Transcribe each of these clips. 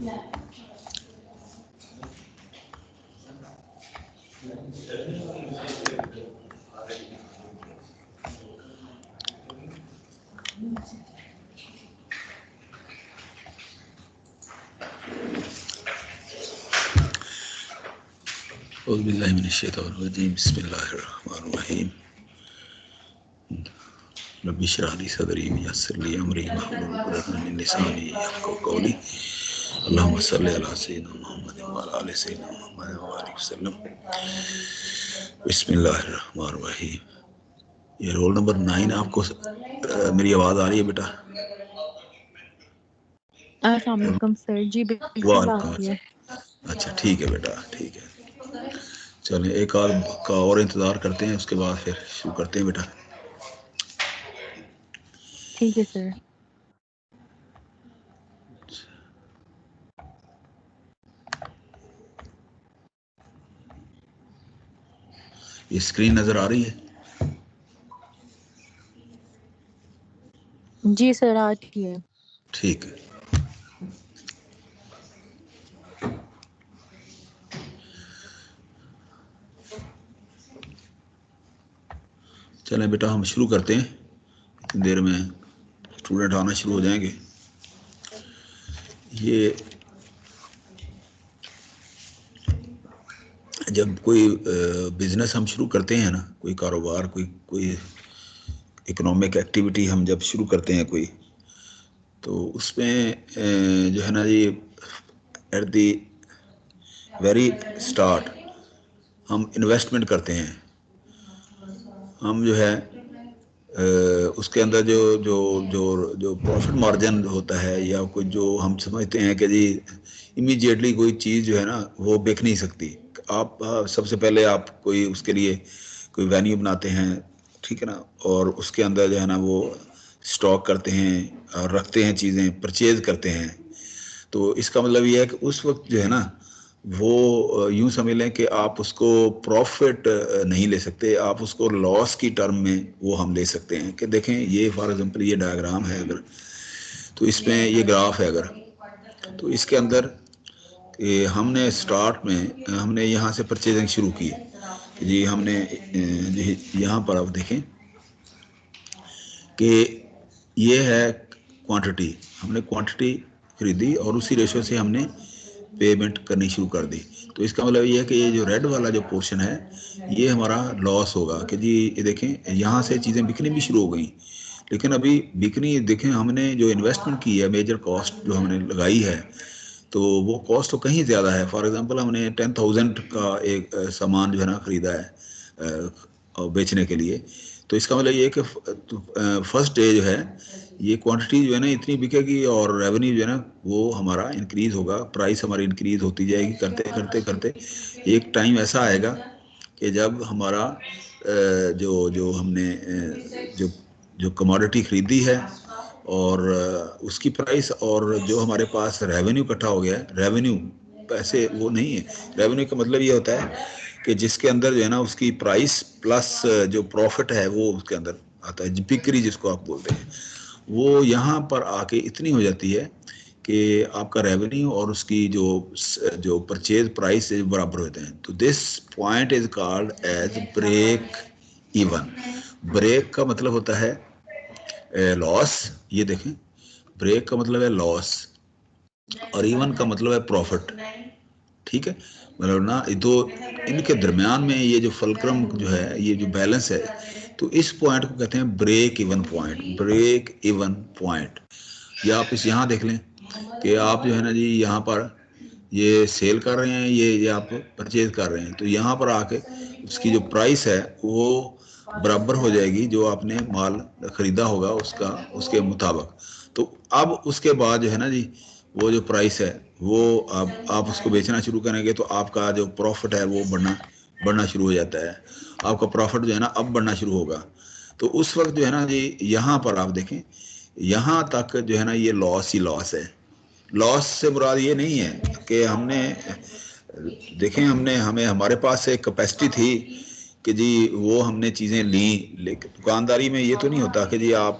बिस्मिल्लाहिर्रहमानिर्रहीम रब्बी इश्रह ली सदरी वयस्सिर ली अमरी वहलुल उक़दतम मिन लिसानी यफ़क़हू क़ौली अल्लाहुम्मा सल्लि अला सय्यिदिना मुहम्मद व अला आलि सय्यिदिना मुहम्मद व बारिक वसल्लम। बिस्मिल्लाहिर्रहमानिर्रहीम। ये रोल नंबर 9 आपको मेरी आवाज़ आ रही है बेटा? अस्सलाम वालेकुम सर। जी बिल्कुल आ रही है। अच्छा ठीक है बेटा, ठीक है। चलें एक आध का और इंतज़ार करते हैं, उसके बाद फिर शुरू करते हैं बेटा। ठीक है सर। ये स्क्रीन नज़र आ रही है? जी सर आ रही है। ठीक है। चलें बेटा हम शुरू करते हैं, इतनी देर में स्टूडेंट आना शुरू हो जाएंगे। ये जब कोई बिज़नेस हम शुरू करते हैं ना, कोई कारोबार, कोई इकोनॉमिक एक्टिविटी हम जब शुरू करते हैं कोई, तो उसमें जो है ना जी, एट दी वेरी स्टार्ट हम इन्वेस्टमेंट करते हैं। हम जो है उसके अंदर जो जो जो जो प्रॉफिट मार्जिन होता है, या कोई जो हम समझते हैं कि जी इमीडिएटली कोई चीज़ जो है ना वो बिक नहीं सकती। आप सबसे पहले आप कोई उसके लिए कोई वेन्यू बनाते हैं, ठीक है ना, और उसके अंदर जो है ना वो स्टॉक करते हैं और रखते हैं, चीज़ें परचेज करते हैं। तो इसका मतलब ये है कि उस वक्त जो है ना वो यूँ समझ लें कि आप उसको प्रॉफिट नहीं ले सकते, आप उसको लॉस की टर्म में वो हम ले सकते हैं। कि देखें ये फॉर एग्जांपल ये डायग्राम है अगर, तो इसमें ये ग्राफ है अगर, तो इसके अंदर हमने स्टार्ट में हमने यहाँ से परचेजिंग शुरू की जी। हमने यहाँ पर आप देखें कि ये है क्वांटिटी, हमने क्वांटिटी खरीदी और उसी रेशो से हमने पेमेंट करनी शुरू कर दी। तो इसका मतलब ये है कि ये जो रेड वाला जो पोर्शन है ये हमारा लॉस होगा कि जी ये देखें यहाँ से चीज़ें बिकनी भी शुरू हो गई, लेकिन अभी बिकनी देखें हमने जो इन्वेस्टमेंट की है, मेजर कॉस्ट जो हमने लगाई है, तो वो कॉस्ट तो कहीं ज़्यादा है। फॉर एग्जांपल हमने 10,000 का एक सामान जो है ना ख़रीदा है बेचने के लिए, तो इसका मतलब ये है कि फर्स्ट डे जो है ये क्वांटिटी जो है ना इतनी बिकेगी और रेवेन्यू जो है ना वो हमारा इंक्रीज़ होगा, प्राइस हमारी इंक्रीज़ होती जाएगी। करते करते करते एक टाइम ऐसा आएगा कि जब हमारा जो जो हमने जो जो कमोडिटी ख़रीदी है और उसकी प्राइस और जो हमारे पास रेवेन्यू इकट्ठा हो गया है, रेवेन्यू पैसे वो नहीं है, रेवेन्यू का मतलब ये होता है कि जिसके अंदर जो है ना उसकी प्राइस प्लस जो प्रॉफिट है वो उसके अंदर आता है, बिक्री जिसको आप बोलते हैं, वो यहाँ पर आके इतनी हो जाती है कि आपका रेवेन्यू और उसकी जो जो परचेज प्राइस से बराबर होते हैं। तो this point is called as break even. Break का मतलब होता है लॉस, ये देखें ब्रेक का मतलब है लॉस और इवन का मतलब है प्रॉफिट, ठीक है। मतलब ना तो इनके दरमियान में ये जो फलक्रम जो है, ये जो बैलेंस है, तो इस पॉइंट को कहते हैं break even point, break even point. या आप इस यहाँ देख लें कि आप जो है ना जी यहाँ पर ये सेल कर रहे हैं, ये आप परचेज कर रहे हैं, तो यहाँ पर आके उसकी जो प्राइस है वो बराबर हो जाएगी जो आपने माल ख़रीदा होगा उसका, उसके मुताबिक। तो अब उसके बाद जो है ना जी वो जो प्राइस है वो अब आप उसको बेचना शुरू करेंगे तो आपका जो प्रॉफिट है वो बढ़ना शुरू हो जाता है। आपका प्रॉफिट जो है ना अब बढ़ना शुरू होगा। तो उस वक्त जो है ना जी यहाँ पर आप देखें, यहाँ तक जो है ना ये लॉस ही लॉस है। लॉस से मुराद ये नहीं है कि हमने देखें हमें हमारे पास एक कैपेसिटी थी कि जी वो हमने चीज़ें ली, लेकिन दुकानदारी में ये तो नहीं होता कि जी आप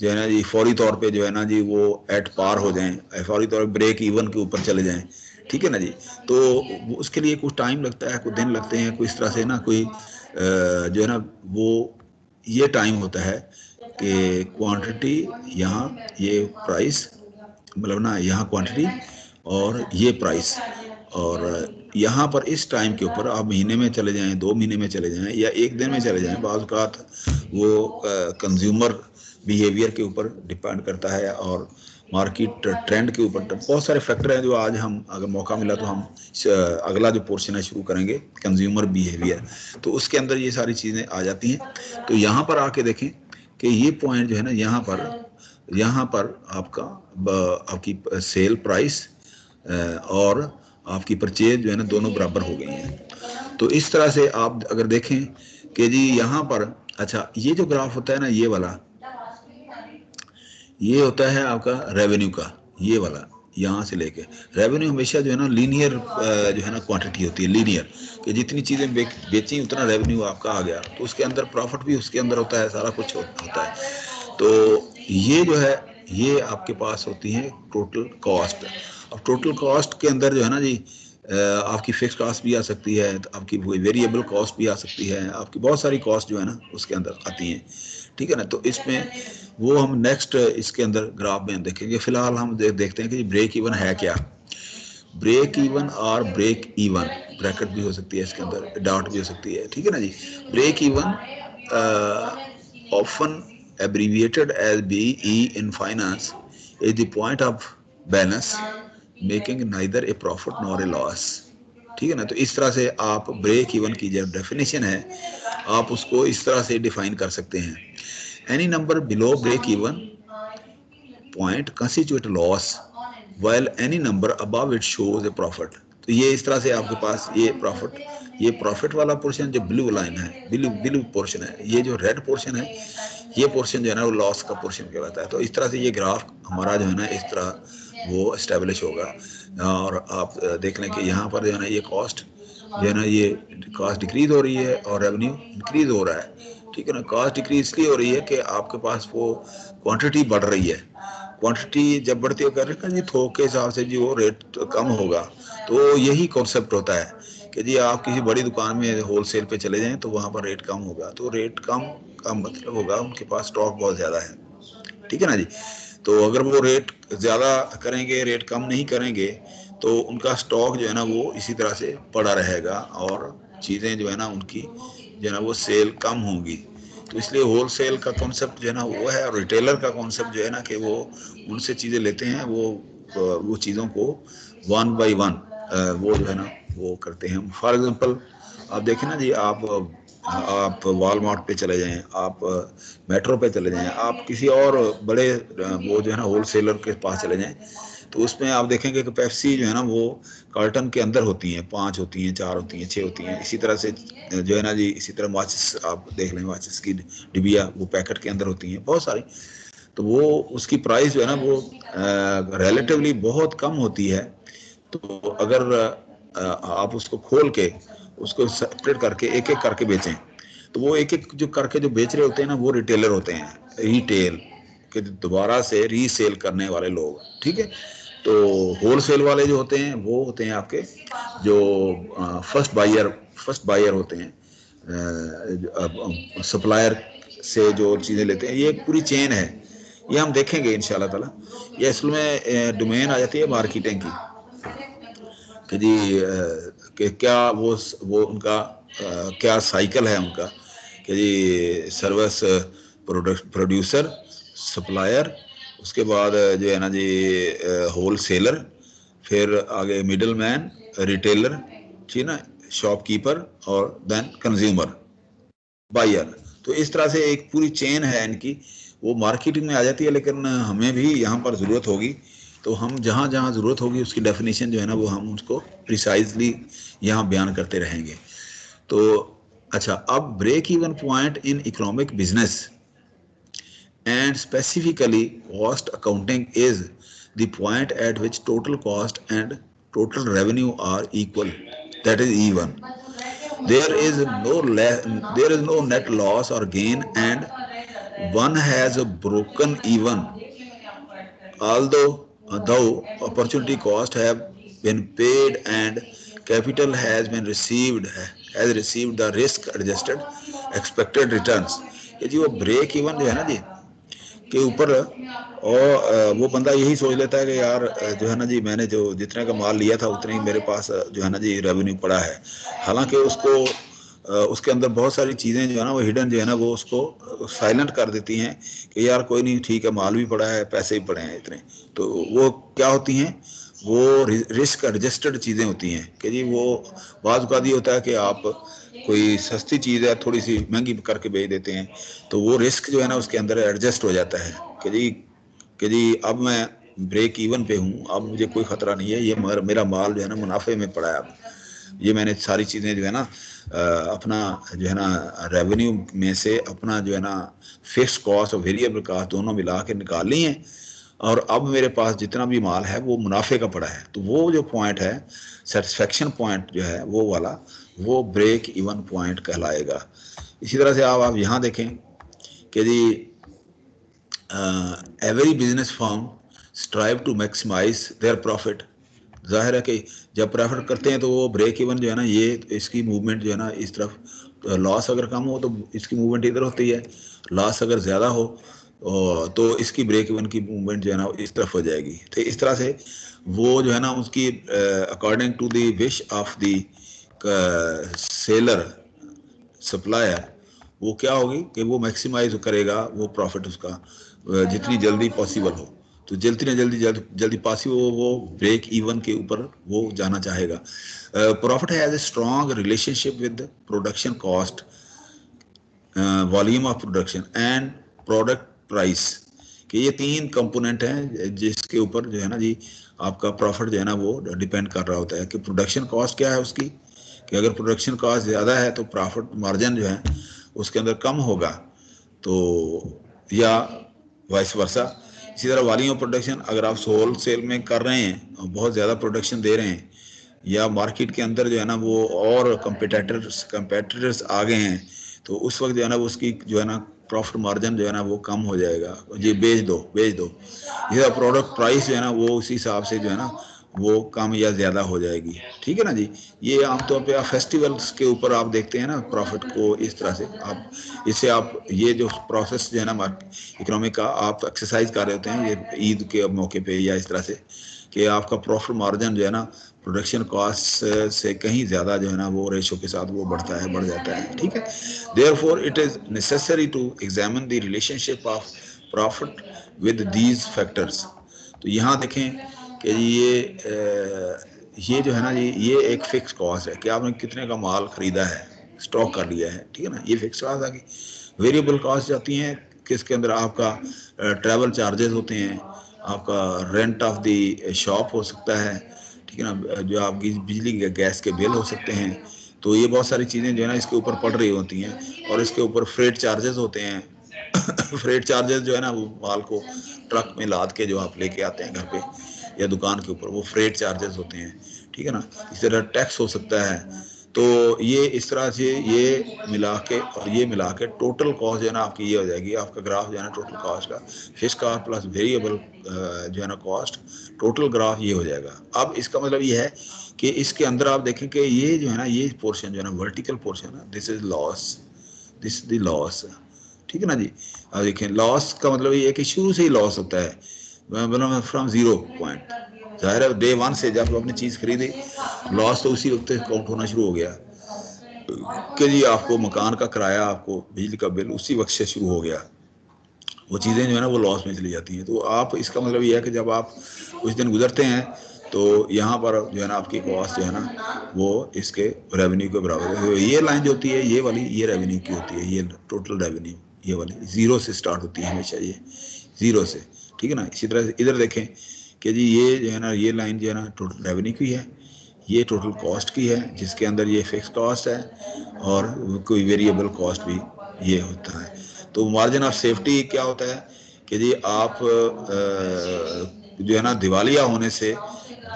जो है ना जी फौरी तौर पे जो है ना जी वो एट पार हो जाएं, फौरी तौर पे ब्रेक इवन के ऊपर चले जाएं, ठीक है ना जी। तो उसके लिए कुछ टाइम लगता है, कुछ दिन लगते हैं, कोई इस तरह से ना कोई जो है ना वो ये टाइम होता है कि क्वांटिटी यहाँ ये प्राइस, मतलब ना यहाँ क्वांटिटी और ये प्राइस, और यहाँ पर इस टाइम के ऊपर आप महीने में चले जाएं, 2 महीने में चले जाएं या एक दिन में चले जाएं, बाज़ औक़ात वो कंज्यूमर बिहेवियर के ऊपर डिपेंड करता है और मार्केट ट्रेंड के ऊपर। बहुत सारे फैक्टर हैं जो आज हम अगर मौका मिला तो हम अगला जो पोर्शन है शुरू करेंगे कंज्यूमर बिहेवियर, तो उसके अंदर ये सारी चीज़ें आ जाती हैं। तो यहाँ पर आके देखें कि ये पॉइंट जो है ना यहाँ पर आपकी सेल प्राइस और आपकी परचेज जो है ना दोनों बराबर हो गई हैं। तो इस तरह से आप अगर देखें कि जी यहाँ पर, अच्छा ये जो ग्राफ होता है ना ये वाला, ये होता है आपका रेवेन्यू का, ये वाला यहाँ से लेके रेवेन्यू हमेशा जो है ना लीनियर जो है ना क्वांटिटी होती है, लीनियर, कि जितनी चीज़ें बेची उतना रेवेन्यू आपका आ गया, तो उसके अंदर प्रॉफिट भी उसके अंदर होता है, सारा कुछ होता है। तो ये जो है ये आपके पास होती है टोटल कॉस्ट। अब टोटल कॉस्ट के अंदर जो है ना जी आपकी फिक्स कॉस्ट भी आ सकती है, आपकी वेरिएबल कॉस्ट भी आ सकती है, आपकी बहुत सारी कॉस्ट जो है ना उसके अंदर आती हैं, ठीक है ना। तो इसमें वो हम नेक्स्ट इसके अंदर ग्राफ में देखेंगे। फिलहाल हम देखते हैं कि ब्रेक इवन है क्या। ब्रेक इवन और ब्रेक इवन ब्रैकेट भी हो सकती है इसके अंदर, डॉट भी हो सकती है, ठीक है ना जी। Break even often abbreviated as BE in finance is the point of balance making neither a profit nor a loss, ठीक है ना। तो इस तरह से आप ब्रेक इवन की जो डेफिनेशन है आप उसको इस तरह से डिफाइन कर सकते हैं। Any number below break even point constitute loss while any number above it shows a profit। तो ये इस तरह से आपके पास ये प्रॉफिट वाला पोर्शन जो ब्लू लाइन है, ब्लू पोर्शन है, ये जो रेड पोर्शन है ये पोर्शन जो है ना वो लॉस का पोर्शन कहलाता है। तो इस तरह से ये ग्राफ हमारा जो है ना इस तरह वो एस्टेब्लिश होगा। और आप देख लें कि यहाँ पर जो है ना ये कॉस्ट जो है ना ये कॉस्ट डिक्रीज हो रही है और रेवेन्यू इंक्रीज हो रहा है, ठीक है ना। कॉस्ट डिक्रीज इसलिए हो रही है कि आपके पास वो क्वांटिटी बढ़ रही है, क्वांटिटी जब बढ़ती है जी थोक के हिसाब से जी वो रेट कम होगा। तो यही कॉन्सेप्ट होता है कि जी आप किसी बड़ी दुकान में होलसेल पे चले जाएं तो वहाँ पर रेट कम होगा, तो रेट कम का मतलब होगा उनके पास स्टॉक बहुत ज़्यादा है, ठीक है ना जी। तो अगर वो रेट ज़्यादा करेंगे, रेट कम नहीं करेंगे, तो उनका स्टॉक जो है ना वो इसी तरह से पड़ा रहेगा और चीज़ें जो है ना उनकी जो है ना वो सेल कम होंगी। तो इसलिए होलसेल का कॉन्सेप्ट जो है ना वो है, और रिटेलर का कॉन्सेप्ट जो है ना कि वो उनसे चीज़ें लेते हैं, वो चीज़ों को वन बाय वन वो जो है ना वो करते हैं। फॉर एग्जांपल आप देखें ना जी, आप वॉलमार्ट पे चले जाएं, आप मेट्रो पे चले जाएं, आप किसी और बड़े वो जो है ना होलसेलर के पास चले जाएं, तो उसमें आप देखेंगे कि पेप्सी जो है ना वो कार्टन के अंदर होती हैं, 5 होती हैं, 4 होती हैं, 6 होती हैं। इसी तरह से जो है ना जी, इसी तरह माचिस आप देख लें, माचिस की डिबिया वो पैकेट के अंदर होती हैं बहुत सारी। तो वो उसकी प्राइस जो है ना वो रिलेटिवली बहुत कम होती है। तो अगर आप उसको खोल के उसको सेपरेट करके एक एक करके बेचें, तो वो एक एक जो करके जो बेच रहे होते हैं ना वो रिटेलर होते हैं, रिटेल के दोबारा से रीसेल करने वाले लोग, ठीक है। तो होलसेल वाले जो होते हैं वो होते हैं आपके जो फर्स्ट बायर होते हैं, सप्लायर से जो चीज़ें लेते हैं। ये एक पूरी चेन है, ये हम देखेंगे इंशाल्लाह ताला। ये असल में डोमेन आ जाती है मार्केटिंग की कि जी कि क्या वो उनका क्या साइकिल है उनका, कि जी सर्विस प्रोड्यूसर, सप्लायर, उसके बाद जो है ना जी होलसेलर, फिर आगे मिडल मैन, रिटेलर, ठीक ना, शॉपकीपर, और देन कंज्यूमर, बायर। तो इस तरह से एक पूरी चेन है इनकी, वो मार्केटिंग में आ जाती है। लेकिन हमें भी यहाँ पर ज़रूरत होगी, तो हम जहाँ जहाँ ज़रूरत होगी उसकी डेफिनेशन जो है ना वो हम उसको प्रिसाइजली यहाँ बयान करते रहेंगे। तो अच्छा, अब break even point in economic business and specifically cost accounting is the point at which total cost and total revenue are equal, that is even. There is no net loss or gain, and one has broken even, although though opportunity cost have been paid and capital has received the risk adjusted expected returns। ये जी वो break even जो है ना जी के ऊपर, और वो बंदा यही सोच लेता है कि यार जो है ना जी मैंने जो जितने का माल लिया था उतने ही मेरे पास जो है ना जी रेवेन्यू पड़ा है। हालांकि उसको उसके अंदर बहुत सारी चीज़ें जो है ना वो हिडन जो है ना वो उसको साइलेंट कर देती हैं कि यार कोई नहीं, ठीक है, माल भी पड़ा है, पैसे भी पड़े हैं इतने। तो वो क्या होती हैं, वो रिस्क एडजस्टेड चीज़ें होती हैं कि जी वो बाज़ औक़ात ये होता है कि आप कोई सस्ती चीज़ है थोड़ी सी महंगी करके बेच देते हैं, तो वो रिस्क जो है ना उसके अंदर एडजस्ट हो जाता है कि जी अब मैं ब्रेक इवन पे हूँ, अब मुझे कोई ख़तरा नहीं है, ये मेरा माल जो है ना मुनाफे में पड़ा है। अब ये मैंने सारी चीज़ें जो है ना अपना जो है ना रेवेन्यू में से अपना जो है ना फिक्स कॉस्ट और वेरिएबल कॉस्ट दोनों मिला के निकाल ली हैं, और अब मेरे पास जितना भी माल है वो मुनाफे का पड़ा है। तो वो जो पॉइंट है, सेटिस्फेक्शन पॉइंट जो है वो वाला, वो ब्रेक इवन पॉइंट कहलाएगा। इसी तरह से आप यहाँ देखें कि जी every business firm strive to maximise their profit. जाहिर है कि जब प्रॉफिट करते हैं तो वो ब्रेक इवन जो है ना, ये इसकी मूवमेंट जो है ना इस तरफ, लॉस अगर कम हो तो इसकी मूवमेंट इधर होती है, लॉस अगर ज़्यादा हो तो इसकी ब्रेक इवन की मूवमेंट जो है ना इस तरफ हो जाएगी। तो इस तरह से वो जो है ना उसकी according to the wish of the seller supplier, वो क्या होगी कि वो मैक्सिमाइज करेगा वो प्रॉफिट उसका जितनी जल्दी पॉसिबल हो। तो जितनी जल्दी पॉसिबल हो वो ब्रेक इवन के ऊपर वो जाना चाहेगा। Profit has a strong relationship with production cost, volume of production and product price, कि ये तीन कंपोनेंट हैं जिसके ऊपर जो है ना जी आपका प्रॉफिट जो है ना वो डिपेंड कर रहा होता है। कि प्रोडक्शन कॉस्ट क्या है उसकी, कि अगर प्रोडक्शन कॉस्ट ज़्यादा है तो प्रॉफिट मार्जिन जो है उसके अंदर कम होगा, तो या वाइस वर्सा। इसी तरह वॉल्यूम ऑफ प्रोडक्शन, अगर आप होल सेल में कर रहे हैं और बहुत ज़्यादा प्रोडक्शन दे रहे हैं, या मार्केट के अंदर जो है ना वो और कंपेटिटर्स आ गए हैं, तो उस वक्त जो है ना उसकी जो है ना प्रॉफिट मार्जिन जो है ना वो कम हो जाएगा, ये बेच दो। ये प्रोडक्ट प्राइस जो है ना वो उसी हिसाब से जो है ना वो कम या ज़्यादा हो जाएगी। ठीक है ना जी। ये आमतौर पे आप फेस्टिवल्स के ऊपर आप देखते हैं ना प्रॉफिट को, इस तरह से आप इससे आप ये जो प्रोसेस जो है ना इकोनॉमिक का आप एक्सरसाइज कर रहे होते हैं ये ईद के मौके पे, या इस तरह से कि आपका प्रॉफिट मार्जिन जो है ना प्रोडक्शन कॉस्ट से कहीं ज़्यादा जो है ना वो रेशो के साथ वो बढ़ जाता है। ठीक है। Therefore it is necessary to examine the relationship of profit with these factors. तो यहाँ देखें कि ये जो है ना ये एक फिक्स कॉस्ट है कि आपने कितने का माल खरीदा है, स्टॉक कर लिया है। ठीक है ना, ये फिक्स कॉस्ट आ गई। वेरिएबल कॉस्ट जाती हैं किसके अंदर, आपका ट्रैवल चार्जेस होते हैं, आपका रेंट ऑफ द शॉप हो सकता है, ठीक है ना, जो आपकी बिजली गैस के बिल हो सकते हैं। तो ये बहुत सारी चीज़ें जो है ना इसके ऊपर पड़ रही होती हैं, और इसके ऊपर फ्रेट चार्जेस होते हैं। फ्रेट चार्जेस जो है ना वो माल को ट्रक में लाद के जो आप लेके आते हैं घर पे या दुकान के ऊपर, वो फ्रेट चार्जेस होते हैं। ठीक है ना, इस तरह टैक्स हो सकता है। तो ये इस तरह से ये मिला के और ये मिला के टोटल कॉस्ट जो है ना आपकी ये हो जाएगी, आपका ग्राफ जो है ना टोटल कॉस्ट का फिक्स कॉस्ट प्लस वेरिएबल जो है ना कॉस्ट, टोटल ग्राफ ये हो जाएगा। अब इसका मतलब ये है कि इसके अंदर आप देखें कि ये जो है ना ये पोर्शन जो है ना वर्टिकल पोर्शन है, this is loss, this the loss. ठीक है ना जी। अब देखें लॉस का मतलब ये है कि शुरू से ही लॉस होता है, मतलब फ्रॉम जीरो पॉइंट। जाहिर है डे वन से जब अपनी चीज़ खरीदी लॉस तो उसी वक्त काउंट होना शुरू हो गया कि जी आपको मकान का किराया, आपको बिजली का बिल उसी वक्त से शुरू हो गया, वो चीज़ें जो है ना वो लॉस में चली जाती हैं। तो आप इसका मतलब ये है कि जब आप कुछ दिन गुजरते हैं तो यहाँ पर जो है ना आपकी कॉस्ट जो है ना वो इसके रेवेन्यू के बराबर है। ये लाइन जो होती है ये वाली, ये रेवेन्यू की होती है, ये टोटल रेवेन्यू ये वाली ज़ीरो से स्टार्ट होती है हमेशा, ये ज़ीरो से। ठीक है ना। इसी तरह से इधर देखें कि जी ये जो है ना ये लाइन जो है ना टोटल रेवेन्यू की है, ये टोटल कॉस्ट की है जिसके अंदर ये फिक्स कॉस्ट है और कोई वेरिएबल कॉस्ट भी ये होता है। तो मार्जिन ऑफ सेफ्टी क्या होता है कि जी आप जो है ना दिवालिया होने से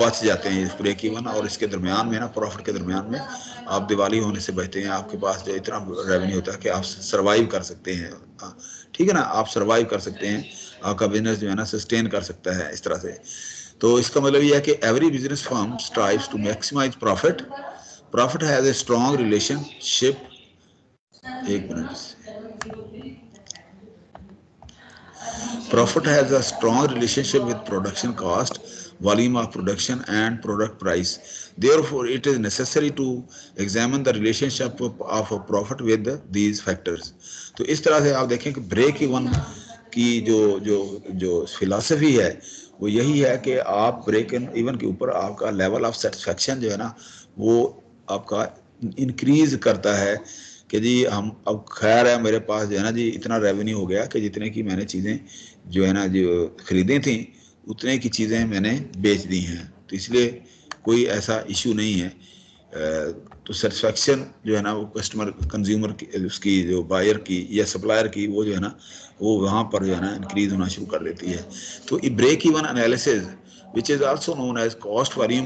बच जाते हैं इस ब्रेक इवन और इसके दरमियान में ना, प्रॉफिट के दरमियान में आप दिवाली होने से बचते हैं। आपके पास जो इतना रेवेन्यू होता है कि आप सर्वाइव कर सकते हैं, ठीक है ना, आप सर्वाइव कर सकते हैं, आपका बिजनेस जो है ना सस्टेन कर सकता है इस तरह से। तो इसका मतलब यह है कि every business firm strives to maximise profit, profit has a strong relationship, एक minute, profit has a strong relationship with production cost, volume of production and product price. Therefore, it is necessary to examine the relationship of a profit with these factors. तो इस तरह से आप देखें कि break even की जो जो जो फिलॉसफी है वो यही है कि आप ब्रेक इवन के ऊपर आपका लेवल ऑफ सेटिस्फेक्शन जो है ना वो आपका इंक्रीज करता है कि जी हम अब खैर है मेरे पास जो है ना जी इतना रेवेन्यू हो गया कि जितने की मैंने चीज़ें जो है ना जो खरीदी थी उतने की चीज़ें मैंने बेच दी हैं, तो इसलिए कोई ऐसा इशू नहीं है। तो सेटिस्फेक्शन जो है ना वो कस्टमर कंज्यूमर की, उसकी जो बायर की या सप्लायर की, वो जो है ना वो वहाँ पर जो है ना इंक्रीज होना शुरू कर देती है। तो break even analysis which is also known as cost volume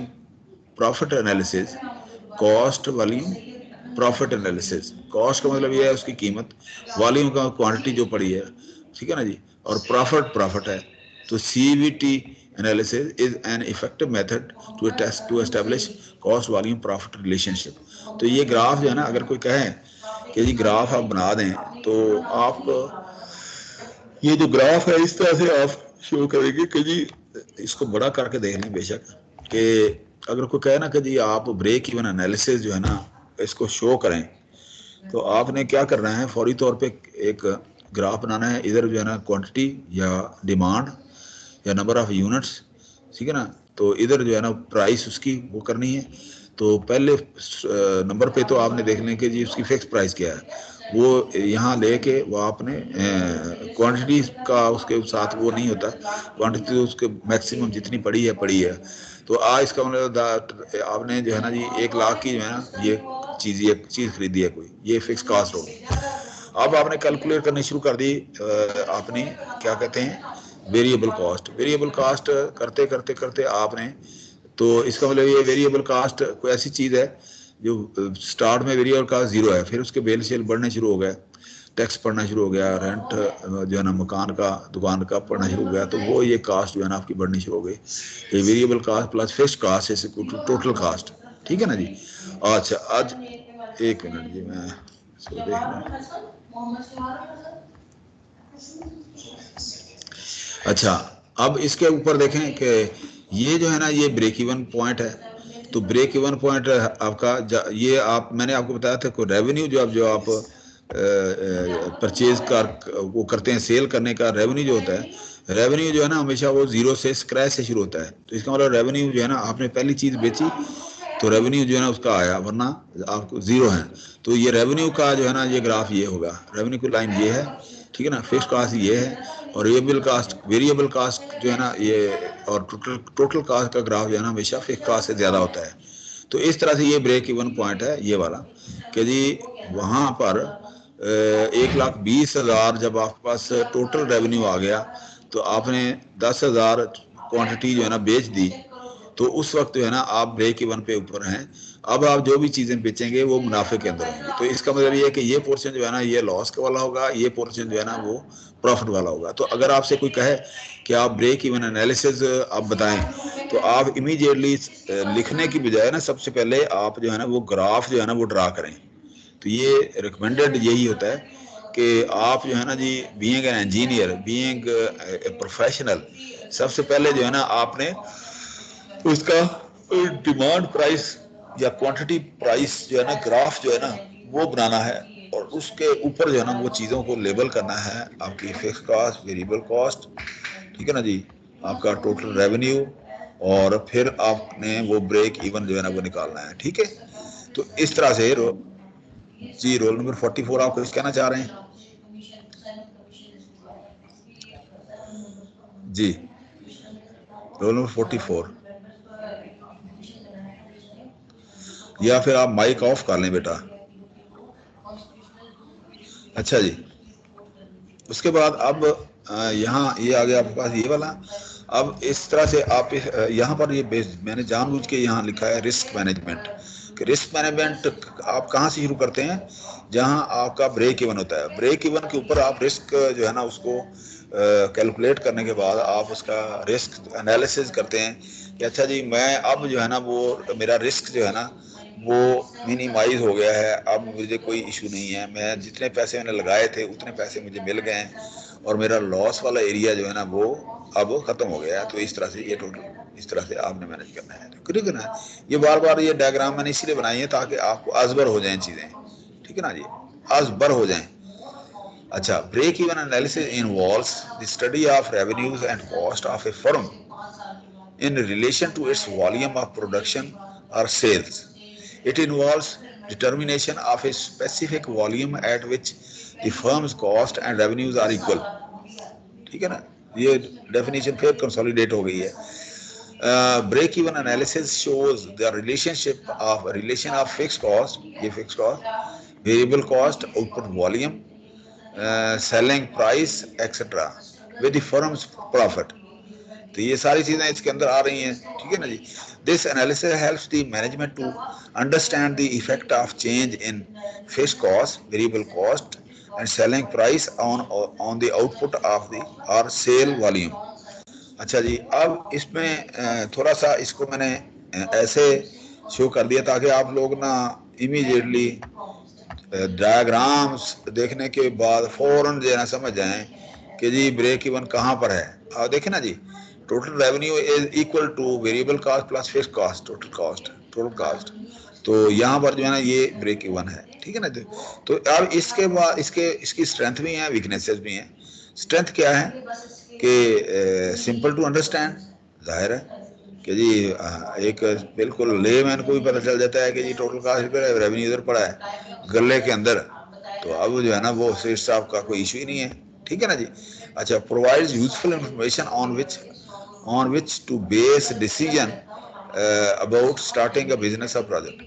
profit analysis, cost volume profit analysis, cost का मतलब ये है उसकी कीमत, वॉल्यूम का क्वांटिटी जो पड़ी है, ठीक है ना जी, और प्रॉफिट प्रॉफिट है। तो CVT analysis is an effective method to establish cost volume profit relationship. तो ये ग्राफ जो है ना अगर कोई कहे कि जी ग्राफ आप बना दें तो आप ये जो ग्राफ है इस तरह से आप शो करेंगे कि जी इसको बड़ा करके देख लें बेशक, कि अगर कोई कहे ना कि जी आप ब्रेक इवन एनालिसिस जो है ना इसको शो करें तो आपने क्या करना है, फौरी तौर पे एक ग्राफ बनाना है, इधर जो है ना क्वांटिटी या डिमांड या नंबर ऑफ यूनिट्स, ठीक है ना, तो इधर जो है ना प्राइस उसकी वो करनी है। तो पहले नंबर पे तो आपने देख लें कि जी उसकी फिक्स प्राइस क्या है, वो यहाँ लेके वो आपने क्वांटिटी का उसके साथ वो नहीं होता, क्वांटिटी तो उसके मैक्सिमम जितनी पड़ी है। तो आज इसका मतलब आपने जो है ना जी 1 लाख की जो है ना ये चीज़ खरीदी है कोई, ये फिक्स कास्ट होगी। अब आपने कैलकुलेट करनी शुरू कर दी आपने क्या कहते हैं वेरिएबल कॉस्ट, वेरिएबल कॉस्ट करते करते करते आपने, तो इसका मतलब ये वेरिएबल कॉस्ट कोई ऐसी चीज़ है जो स्टार्ट में वेरिएबल कॉस्ट 0 है, फिर उसके बेल सेल बढ़ने शुरू हो गए, टैक्स पड़ना शुरू हो गया, रेंट जो है ना मकान का दुकान का पड़ना शुरू हो गया, तो वो ये कास्ट जो है ना आपकी बढ़नी शुरू हो गई। ये variable cost plus fixed cost is equal to total cost, ठीक है ना जी। अच्छा आज एक मिनट जी मैं इसको देख रहा हूँ। अच्छा अब इसके ऊपर देखें कि ये जो है ना ये ब्रेक इवन पॉइंट है, तो ब्रेक इवन पॉइंट आपका ये आप मैंने आपको बताया था को रेवेन्यू जो आप परचेज कर वो करते हैं, सेल करने का रेवेन्यू जो होता है, रेवेन्यू जो है ना हमेशा वो 0 से स्क्रैच से शुरू होता है। तो इसका मतलब रेवेन्यू जो है ना आपने पहली चीज़ बेची तो रेवेन्यू जो है ना उसका आया, वरना आपको 0 है। तो ये रेवेन्यू का जो है ना ये ग्राफ ये होगा, रेवेन्यू की लाइन ये है, ठीक है ना, फिक्स कास्ट ये है और वेरिएबल कास्ट जो है ना ये, और टोटल कास्ट का ग्राफ जो है ना हमेशा फिक्स कास्ट से ज़्यादा होता है। तो इस तरह से ये ब्रेक इवन पॉइंट है ये वाला कि जी वहाँ पर 1,20,000 जब आपके पास टोटल रेवेन्यू आ गया तो आपने 10,000 क्वांटिटी जो है ना बेच दी, तो उस वक्त जो है ना आप ब्रेक इवन पे ऊपर हैं। अब आप जो भी चीज़ें बेचेंगे वो मुनाफे के अंदर होंगी, तो इसका मतलब ये है कि ये पोर्शन जो है ना ये लॉस का वाला होगा, ये पोर्शन जो है ना वो प्रॉफिट वाला होगा। तो अगर आपसे कोई कहे कि आप ब्रेक इवन एनालिसिस आप बताएं, तो आप इमीडिएटली लिखने की बजाय ना सबसे पहले आप जो है ना वो ग्राफ जो है ना वो ड्रा करें। तो ये रिकमेंडेड यही होता है कि आप जो है ना जी being an engineer, being a professional, सबसे पहले जो है ना आपने उसका डिमांड प्राइस या क्वांटिटी प्राइस जो है ना ग्राफ जो है ना वो बनाना है, और उसके ऊपर जो है ना वो चीज़ों को लेबल करना है, आपकी फिक्स कास्ट, वेरिएबल कॉस्ट, ठीक है ना जी, आपका टोटल रेवेन्यू, और फिर आपने वो ब्रेक इवन जो है ना वो निकालना है, ठीक है। तो इस तरह से जी रोल नंबर 44 आप कुछ कहना चाह रहे हैं जी, रोल नंबर 44, या फिर आप माइक ऑफ कर लें बेटा। अच्छा जी, उसके बाद अब यहाँ ये आ गया आपके पास ये वाला, अब इस तरह से आप यहाँ पर ये मैंने जानबूझ के यहाँ लिखा है रिस्क मैनेजमेंट, कि रिस्क मैनेजमेंट आप कहाँ से शुरू करते हैं, जहाँ आपका ब्रेक इवन होता है। ब्रेक इवन के ऊपर आप रिस्क जो है ना उसको कैलकुलेट करने के बाद आप उसका रिस्क एनालिसिस करते हैं कि अच्छा जी मैं अब जो है ना वो मेरा रिस्क जो है ना वो मिनिमाइज हो गया है, अब मुझे कोई इशू नहीं है, मैं जितने पैसे मैंने लगाए थे उतने पैसे मुझे मिल गए हैं और मेरा लॉस वाला एरिया जो है ना वो अब खत्म हो गया है। तो इस तरह से ये टोटल इस तरह से आपने मैनेज करना है। तो क्लियर करना है। ये बार बार ये डायग्राम मैंने इसलिए बनाई है ताकि आपको अजबर हो जाएं चीजें, ठीक है ना जी, अजबर हो जाएं। अच्छा, break even analysis involves the study of revenues and cost of a firm in relation to its volume of production or sales. It involves determination of a specific volume at which the firm's cost and revenues are equal. ठीक है ना, ये definition फिर consolidate हो गई है। Break even analysis shows the relation of fix cost, ये fix cost, variable cost, output volume, selling price etcetera with the firm's profit. तो ये सारी चीजें इसके अंदर आ रही हैं, ठीक है ना जी। This analysis helps the management to understand the effect of change in fixed cost, variable cost and selling price on the output of the or sale volume. अच्छा जी, अब इसमें थोड़ा सा इसको मैंने ऐसे शो कर दिया ताकि आप लोग ना इमीडिएटली डायग्राम्स देखने के बाद फौरन जो है ना समझ जाएं कि जी ब्रेक इवन कहाँ पर है। आप देखें ना जी, total revenue is equal to variable cost plus fixed cost, total cost. तो यहाँ पर जो है ना ये ब्रेक इवन है, ठीक है ना। तो अब इसके बाद इसकी स्ट्रेंथ भी है, वीकनेसेस भी हैं। स्ट्रेंथ क्या है कि सिंपल टू अंडरस्टैंड, जाहिर है कि जी एक बिल्कुल लेमैन को भी पता चल जाता है कि जी टोटल कॉस्ट पर रेवेन्यू इधर पड़ा है गले के अंदर, तो अब जो है ना वो सेठ साहब का कोई इशू ही नहीं है, ठीक है ना जी। अच्छा, provides useful information on which to base decision about starting a business और प्रोजेक्ट।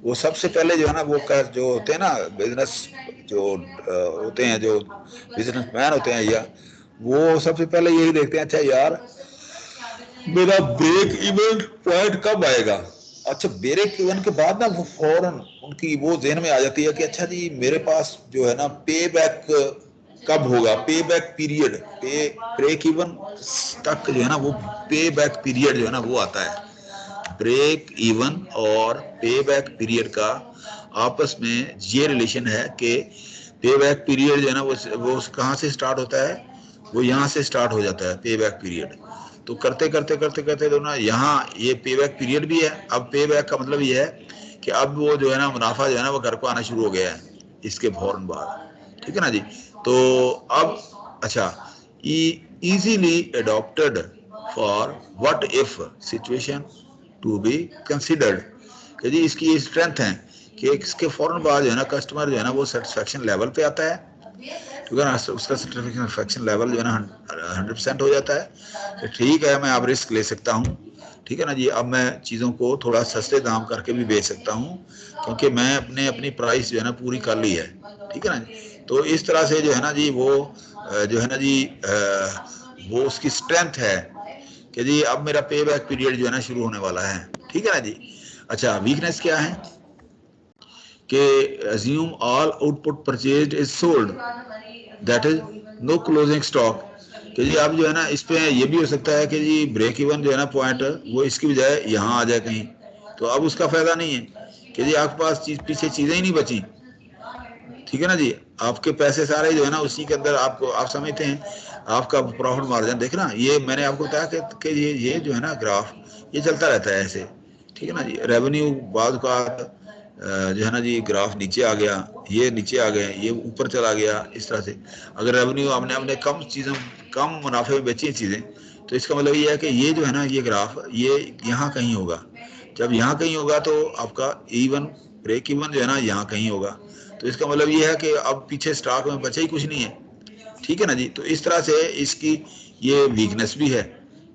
वो सबसे पहले जो है ना वो जो होते हैं ना बिजनेस जो होते हैं, जो बिजनेसमैन होते हैं, या वो सबसे पहले यही देखते हैं, अच्छा यार मेरा ब्रेक इवन पॉइंट कब आएगा। अच्छा, ब्रेक इवन के बाद ना वो फौरन उनकी वो ज़हन में आ जाती है कि अच्छा जी मेरे पास जो है ना पे बैक कब होगा, पे बैक पीरियड, ब्रेक इवन तक जो है ना वो पे बैक पीरियड जो है ना वो आता है। ब्रेक इवन और पे बैक पीरियड का आपस में ये रिलेशन है कि पे बैक पीरियड जो है ना वो कहाँ से स्टार्ट होता है, वो यहाँ से स्टार्ट हो जाता है पे बैक पीरियड। तो करते करते तो ना यहाँ ये पे बैक पीरियड भी है। अब पे बैक का मतलब ये है कि अब वो जो है ना मुनाफा जो है ना वो घर को आना शुरू हो गया है इसके फौरन बाद, ठीक है ना जी। तो अब अच्छा, easily adopted for what if situation to be considered, कि जी इसकी ये स्ट्रेंथ है कि इसके फौरन बाद जो है ना कस्टमर जो है ना वो सेटिस्फेक्शन लेवल पे आता है, क्योंकि ना उसका सेटिस्फेक्शन लेवल जो है ना 100% हो जाता है कि ठीक है मैं अब रिस्क ले सकता हूँ, ठीक है ना जी। अब मैं चीज़ों को थोड़ा सस्ते दाम करके भी बेच सकता हूँ क्योंकि मैं अपनी प्राइस जो है ना पूरी कर ली है, ठीक है ना जी। तो इस तरह से जो है ना जी वो जो है ना जी वो उसकी स्ट्रेंथ है कि जी अब मेरा पे बैक पीरियड जो है ना शुरू होने वाला है, ठीक है ना जी। अच्छा, वीकनेस क्या है कि assume all output purchased is sold, that is no closing stock। कि जी अब जो है ना इस पे ये भी हो सकता है कि जी ब्रेक इवन जो है ना पॉइंट वो इसकी बजाय यहाँ आ जाए कहीं, तो अब उसका फायदा नहीं है कि जी आपके पास पीछे चीजें ही नहीं बची, ठीक है ना जी। आपके पैसे सारे जो है ना उसी के अंदर आपको आप समझते हैं आपका प्रॉफिट मार्जिन देखना। ये मैंने आपको बताया कि ये जो है ना ग्राफ ये चलता रहता है ऐसे, ठीक है ना जी। रेवेन्यू बाद का जो है ना जी ग्राफ नीचे आ गया, ये नीचे आ गए, ये ऊपर चला गया, इस तरह से। अगर रेवेन्यू हमने कम मुनाफे में बेची चीज़ें तो इसका मतलब ये है कि ये जो है ना ये ग्राफ ये यहाँ कहीं होगा। जब यहाँ कहीं होगा तो आपका इवन ब्रेक इवन जो है ना यहाँ कहीं होगा, तो इसका मतलब ये है कि अब पीछे स्टॉक में बचा ही कुछ नहीं है, ठीक है ना जी। तो इस तरह से इसकी ये वीकनेस भी है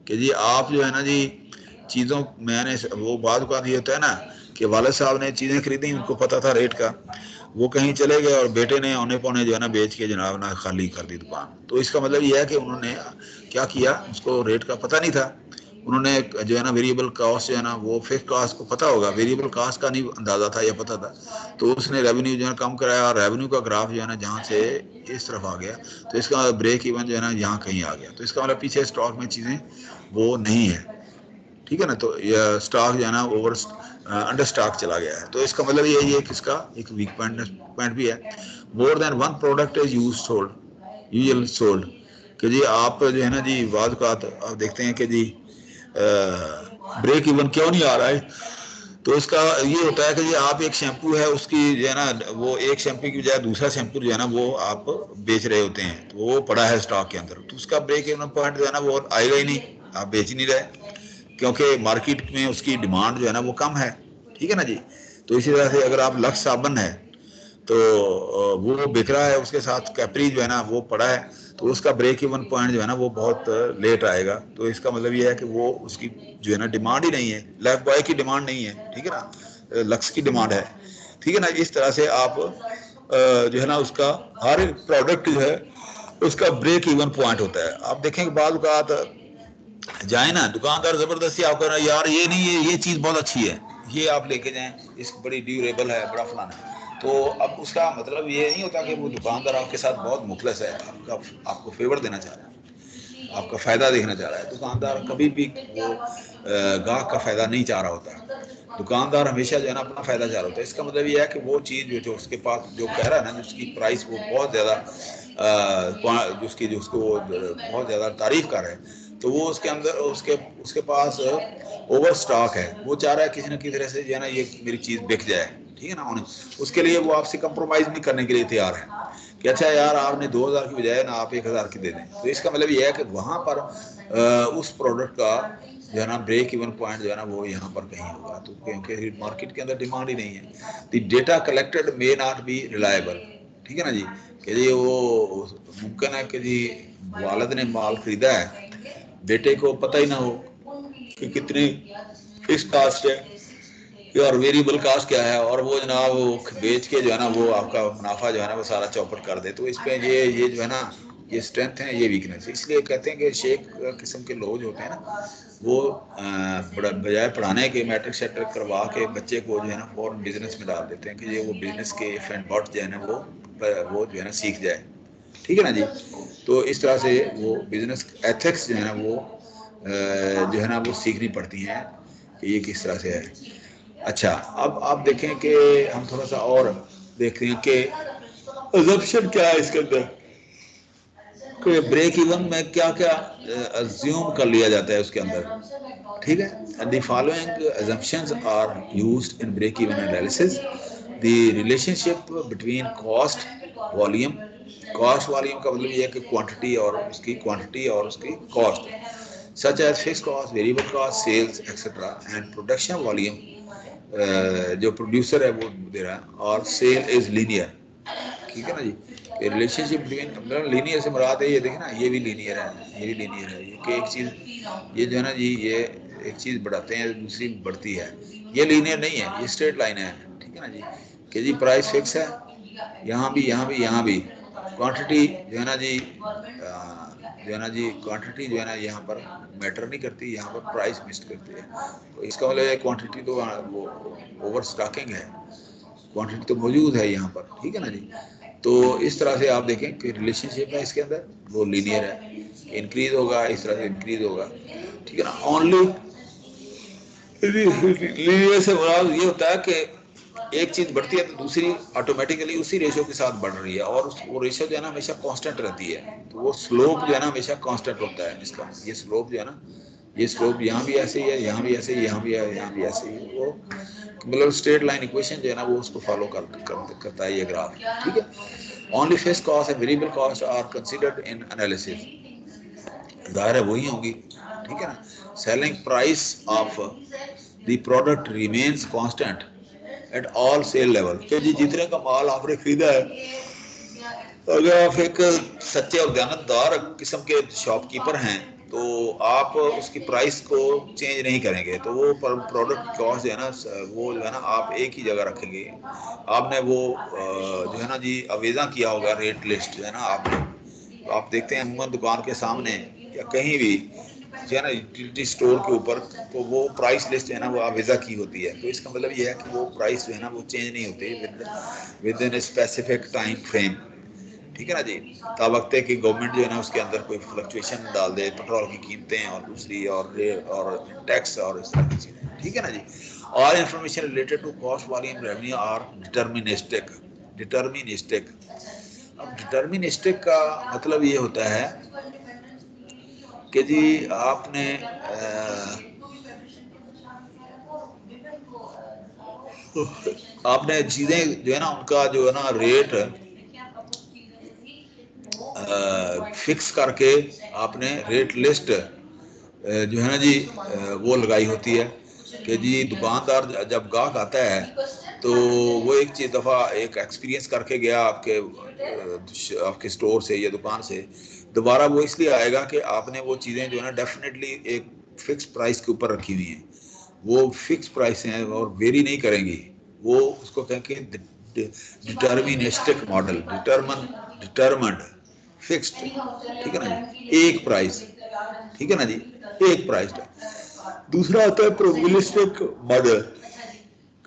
कि जी आप जो है ना जी चीज़ों मैंने वो बाद का ये होता है ना कि वाले साहब ने चीज़ें खरीदी, उनको पता था रेट का, वो कहीं चले गए और बेटे ने औने पौने जो है ना बेच के जनाब ना खाली कर दी दुकान। तो इसका मतलब ये है कि उन्होंने क्या किया, उसको रेट का पता नहीं था, उन्होंने जो है ना वेरिएबल कॉस्ट जो है ना वो फिक्स कॉस्ट को पता होगा, वेरिएबल कॉस्ट का नहीं अंदाजा था या पता था, तो उसने रेवेन्यू जो है कम कराया और रेवेन्यू का ग्राफ जो है ना जहाँ से इस तरफ आ गया, तो इसका ब्रेक इवन जो है ना यहाँ कहीं आ गया। तो इसका मतलब पीछे स्टॉक में चीज़ें वो नहीं है, ठीक है ना। तो ये स्टॉक जो है ना ओवर अंडर स्टॉक चला गया है। तो इसका मतलब ये किसका एक वीक पॉइंट भी है। More than one product is usual sold, कि जी आप जो है ना जी बाद का आप देखते हैं कि जी ब्रेक इवन क्यों नहीं आ रहा है, तो इसका ये होता है कि जी आप एक शैम्पू है उसकी जो है ना वो एक शैम्पू की बजाय दूसरा शैम्पू जो है ना वो आप बेच रहे होते हैं, तो वो पड़ा है स्टॉक के अंदर, तो उसका ब्रेक इवन पॉइंट जो है ना वो आएगा ही नहीं, आप बेच नहीं रहे, क्योंकि मार्केट में उसकी डिमांड जो है ना वो कम है, ठीक है ना जी। तो इसी तरह से अगर आप लक्स साबन है तो वो बिक रहा है, उसके साथ कैपरी जो है ना वो पड़ा है, तो उसका ब्रेक इवन पॉइंट जो है ना वो बहुत लेट आएगा। तो इसका मतलब ये है कि वो उसकी जो है ना डिमांड ही नहीं है, लाइफ बॉय की डिमांड नहीं है, ठीक है ना, लक्स की डिमांड है, ठीक है ना। इस तरह से आप जो है ना उसका हर एक प्रोडक्ट जो है उसका ब्रेक इवन पॉइंट होता है। आप देखें कि बाद जाए ना दुकानदार जबरदस्ती आपको ना यार ये नहीं ये चीज बहुत अच्छी है, ये आप लेके जाएं, इस बड़ी ड्यूरेबल है, बड़ा फलाना है, तो अब उसका मतलब ये नहीं होता कि वो दुकानदार आपके साथ बहुत मुखलस है, आपको फेवर देना चाह रहा है, आपका फायदा देखना चाह रहा है। दुकानदार कभी भी वो गाहक का फायदा नहीं चाह रहा होता, दुकानदार हमेशा जो है ना अपना फायदा चाह रहा होता है। इसका मतलब ये है कि वो चीज़ जो उसके पास जो कह रहा है ना, जिसकी प्राइस वो बहुत ज़्यादा जिसको वो बहुत ज़्यादा तारीफ कर रहे हैं, तो वो उसके अंदर उसके उसके पास ओवर स्टॉक है, वो चाह रहा है किसी न किसी तरह से जो है ना ये मेरी चीज़ बिक जाए, ठीक है ना। उसके लिए वो आपसे कंप्रोमाइज़ नहीं करने के लिए तैयार है कि अच्छा यार आपने 2000 की बजाय ना आप 1000 की दे दें। तो इसका मतलब ये है कि वहाँ पर उस प्रोडक्ट का जो है ना ब्रेक इवन पॉइंट जो है ना वो यहाँ पर कहीं होगा, तो क्योंकि मार्केट के अंदर डिमांड ही नहीं है। The data collected may not be reliable, ठीक है ना जी, कि जी वो मुमकिन है कि जी वालिद ने माल खरीदा है, बेटे को पता ही ना हो कि कितनी फिक्स कास्ट है और वेरिएबल कास्ट क्या है, और वो जनाब वो बेच के जो है ना वो आपका मुनाफा जो है ना वो सारा चौपट कर दे। तो इस पे ये जो है ना ये स्ट्रेंथ है, ये वीकनेस है। इसलिए कहते हैं कि शेख किस्म के लोग जो होते हैं ना वो बजाय पढ़ाने के मैट्रिक शैट्रिक करवा के बच्चे को जो है ना फॉरन बिजनेस में डाल देते हैं कि ये वो बिजनेस के इफ एंड बट जो है ना वो जो है ना सीख जाए, ठीक है ना जी। तो इस तरह से वो बिजनेस एथिक्स जो है ना वो जो है ना वो सीखनी पड़ती हैं कि ये किस तरह से है। अच्छा, अब आप देखें कि हम थोड़ा सा और देखते हैं कि अजम्पशन क्या है इसके अंदर, कि ब्रेक इवन में क्या क्या अज्यूम कर लिया जाता है उसके अंदर, ठीक है। The following assumptions are used in break even analysis. The relationship between cost volume, cost volume का मतलब ये है कि क्वांटिटी और उसकी cost, such as fixed cost, variable cost, sales, etc. and production volume जो प्रोड्यूसर है वो दे रहा है, और सेल इज लीनियर, ठीक है ना जी। रिलेशनशिप बिटवीन लीनियर से मुराद है ये देखें ना, ये भी लीनियर है, ये भी लीनियर है, ये कि एक चीज़ ये जो है ना जी ये एक चीज़ बढ़ाते हैं दूसरी बढ़ती है, ये लीनियर नहीं है, ये स्ट्रेट लाइन है, ठीक है ना जी। कि जी प्राइस फिक्स है यहाँ भी यहाँ भी यहाँ भी, क्वांटिटी जो है ना जी जो है ना जी क्वांटिटी जो है ना यहाँ पर मैटर नहीं करती, यहाँ पर प्राइस मिस करती है। तो इसका मतलब क्वांटिटी तो वो ओवर स्टॉकिंग है, क्वांटिटी तो मौजूद है यहाँ पर, ठीक है ना जी। तो इस तरह से आप देखें कि रिलेशनशिप है इसके अंदर वो लीनियर है, इंक्रीज होगा इस तरह से इंक्रीज होगा, ठीक है ना। ओनली लीनियर से मुराद ये होता है कि एक चीज बढ़ती है तो दूसरी ऑटोमेटिकली उसी रेशियो के साथ बढ़ रही है, और वो रेशियो जो है ना हमेशा कांस्टेंट रहती है। तो वो स्लोप जो है ना हमेशा कांस्टेंट होता है इसका, ये स्लोप जो है ना ये स्लोप यहाँ भी ऐसे ही है, यहाँ भी ऐसे ही, यहाँ भी है, यहाँ भी ऐसे ही, वो मतलब स्ट्रेट लाइन इक्वेशन जो है ना वो उसको फॉलो करता है ये ग्राफ, ठीक है। Only fixed cost and variable cost are considered in analysis, जाहिर है वही होंगी, ठीक है ना। Selling price of the product remains constant at all sale level, कि जी जितने का माल आपने खरीदा है, अगर आप एक सच्चे और दयानतदार किस्म के शॉपकीपर हैं तो आप उसकी प्राइस को चेंज नहीं करेंगे, तो वो प्रोडक्ट कॉस्ट जो है ना वो जो है ना आप एक ही जगह रखेंगे। आपने वो जो है ना जी अवेजा किया होगा रेट लिस्ट जो है ना आपने, तो आप देखते हैं अमूमन दुकान के सामने या कहीं भी जो है ना यूटिलिटी स्टोर के ऊपर, तो वो प्राइस लिस्ट है ना वो अवेजा की होती है। तो इसका मतलब ये है कि वो प्राइस जो है ना वो चेंज नहीं होती with in specific time frame, ठीक है ना जी। वक्त है कि गवर्नमेंट जो है ना उसके अंदर कोई फ्लक्चुएशन डाल दे, पेट्रोल की कीमतें और दूसरी और टैक्स और इस तरह की चीज़ें, ठीक है ना जी। All information related to cost volume revenue are deterministic. Deterministic, अब डिटर्मिनिस्टिक का मतलब ये होता है कि जी आपने आपने चीज़ें जो है ना उनका जो है ना रेट फिक्स करके आपने रेट लिस्ट जो है ना जी वो लगाई होती है कि जी दुकानदार जब गाहक आता है तो वो एक चीज दफ़ा एक एक्सपीरियंस करके गया आपके स्टोर से या दुकान से, दोबारा वो इसलिए आएगा कि आपने वो चीज़ें जो है ना डेफिनेटली एक फिक्स प्राइस के ऊपर रखी हुई हैं, वो फिक्स प्राइस हैं और वेरी नहीं करेंगी। वो उसको कहेंगे डिटर्मिनिस्टिक मॉडल, डिटर्मन्ड फिक्स्ड, ठीक है ना जी, एक प्राइस, ठीक है ना जी, एक प्राइस। दूसरा आता है प्रोबेबिलिस्टिक मॉडल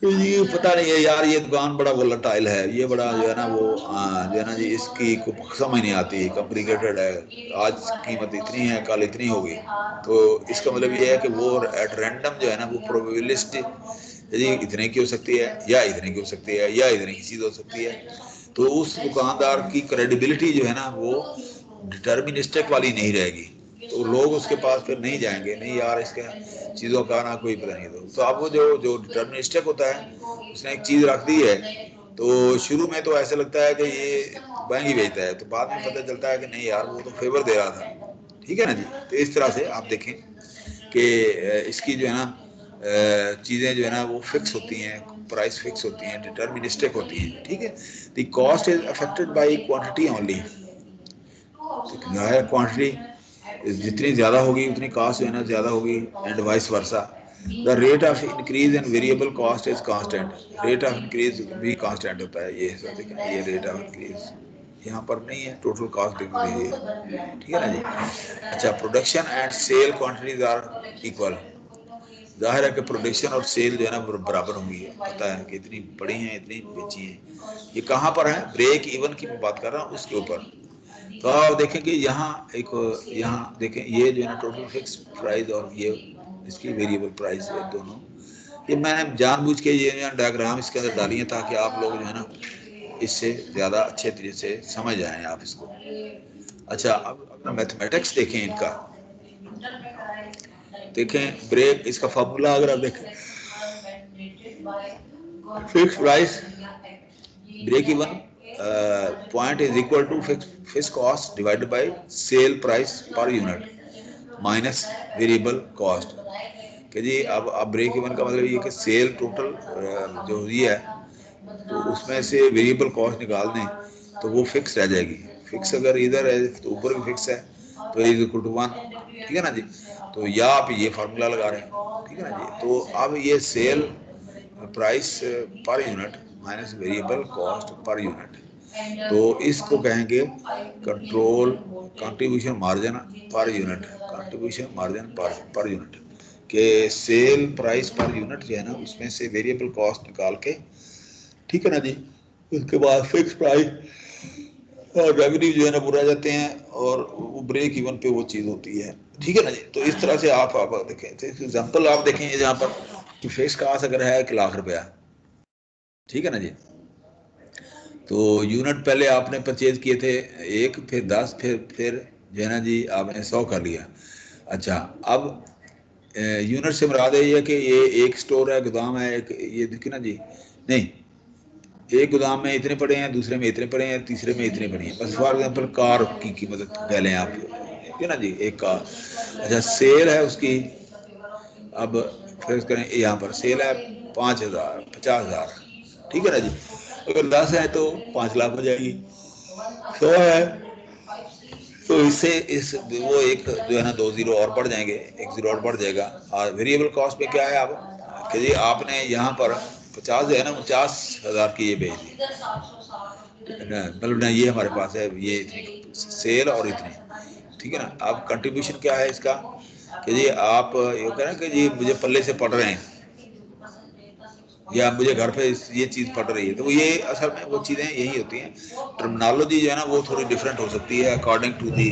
कि ये पता नहीं है यार, ये दुकान बड़ा वोलेटाइल है, ये बड़ा जो है ना वो जो है ना जी इसकी को समझ नहीं आती, कॉम्प्लिकेटेड है, आज कीमत इतनी है कल इतनी होगी। तो इसका मतलब ये है कि वो एट रैंडम जो है ना वो प्रोबेबिलिस्टिक, यदि इतने की हो सकती है या इतने की हो सकती है या इतने की चीज़ हो सकती है, तो उस दुकानदार की क्रेडिबिलिटी जो है ना वो डिटर्मिनिस्टिक वाली नहीं रहेगी। तो लोग उसके पास फिर नहीं जाएंगे, नहीं यार इसके चीज़ों का ना कोई पता नहीं। तो अब वो जो डिटर्मिनिस्टिक होता है, उसने एक चीज़ रख दी है, तो शुरू में तो ऐसा लगता है कि ये महंगी बेचता है, तो बाद में पता चलता है कि नहीं यार वो तो फेवर दे रहा था, ठीक है ना जी। तो इस तरह से आप देखें कि इसकी जो है ना चीज़ें जो है ना वो फिक्स होती हैं, प्राइस फिक्स होती हैं, डिटर्मिनिस्टिक होती हैं, ठीक है। The cost is affected by quantity only, quantity जितनी ज़्यादा होगी उतनी कॉस्ट जो है ना ज़्यादा होगी, and vice versa. The rate of increase in variable cost is constant, rate of increase भी कांस्टेंट होता है। ये देखें, ये रेट ऑफ इंक्रीज यहाँ पर नहीं है, टोटल कॉस्ट दिख रही है, ठीक है ना जी। अच्छा, production and sale quantities are equal, जाहिर है कि प्रोडक्शन और सेल जो है ना बराबर होंगी, पता है कि इतनी बड़ी हैं इतनी बेची हैं। ये कहाँ पर है, ब्रेक इवन की मैं बात कर रहा हूँ उसके ऊपर। तो आप देखें कि यहाँ एक, यहाँ देखें ये जो है ना टोटल फिक्स प्राइस और ये इसकी वेरिएबल प्राइस है दोनों। ये मैंने जानबूझ के ये डायग्राम इसके अंदर डाली है ताकि आप लोग जो है ना इससे ज़्यादा अच्छे तरीके से समझ आए आप इसको। अच्छा, अब अपना मैथमेटिक्स देखें इनका, देखें ब्रेक, इसका फॉर्मूला अगर आप देखें, fix price break even point is equal to fix cost divided by sale price per unit minus variable cost. कि जी अब ब्रेक इवन का मतलब ये कि सेल टोटल जो हुई है तो उसमें से वेरिएबल कॉस्ट निकाल दें तो वो फिक्स रह जाएगी। फिक्स अगर इधर है तो ऊपर भी फिक्स है, तो इज इक्वल टू 1, ठीक है ना जी। तो या आप ये फार्मूला लगा रहे हैं, ठीक है ना जी। तो अब ये cell price per unit minus variable cost per unit, तो इसको कहेंगे control contribution margin per unit, contribution margin per unit के सेल प्राइस पर यूनिट जो है ना उसमें से वेरिएबल कॉस्ट निकाल के, ठीक है ना जी, उसके बाद फिक्स प्राइस और रेवेन्यू जो है ना बुरा जाते हैं और वो ब्रेक इवन पे वो चीज़ होती है, ठीक है ना जी। तो इस तरह से आप देखें, तो एग्जाम्पल आप देखें यहाँ पर कि फिक्स कास्ट अगर है 1 लाख रुपया, ठीक है ना जी, तो यूनिट पहले आपने परचेज किए थे 1, फिर 10, फिर जो है ना जी आपने 100 कर लिया। अच्छा, अब यूनिट से मुराद है ये कि ये एक स्टोर है, गोदाम है एक, ये देखिए ना जी, नहीं एक गोदाम में इतने पड़े हैं, दूसरे में इतने पड़े हैं, तीसरे में इतने पड़े हैं। बस फॉर एग्जांपल कार की कीमत कह लें आप, ठीक है ना जी, एक कार। अच्छा, सेल है उसकी, अब फिर करें यहाँ पर सेल है 5,000 50,000, ठीक है ना जी। अगर 10 है तो 5 लाख हो जाएगी, 100 है तो इससे इस वो एक जो है ना 2 जीरो और बढ़ जाएंगे, 1 जीरो और बढ़ जाएगा। और वेरिएबल कॉस्ट पे क्या है अब कि जी आपने यहाँ पर 50 जो है ना 50,000 की ये भेज दी, मतलब ना ये हमारे पास है ये इतनी सेल और इतनी, ठीक है ना। अब कंट्रीब्यूशन क्या है इसका कि जी आप ये कह रहे हैं कि जी मुझे पल्ले से पड़ रहे हैं या मुझे घर पे ये चीज पड़ रही है, तो ये असल में वो चीजें यही होती हैं। टर्मिनोलॉजी जो है ना वो थोड़ी डिफरेंट हो सकती है according to the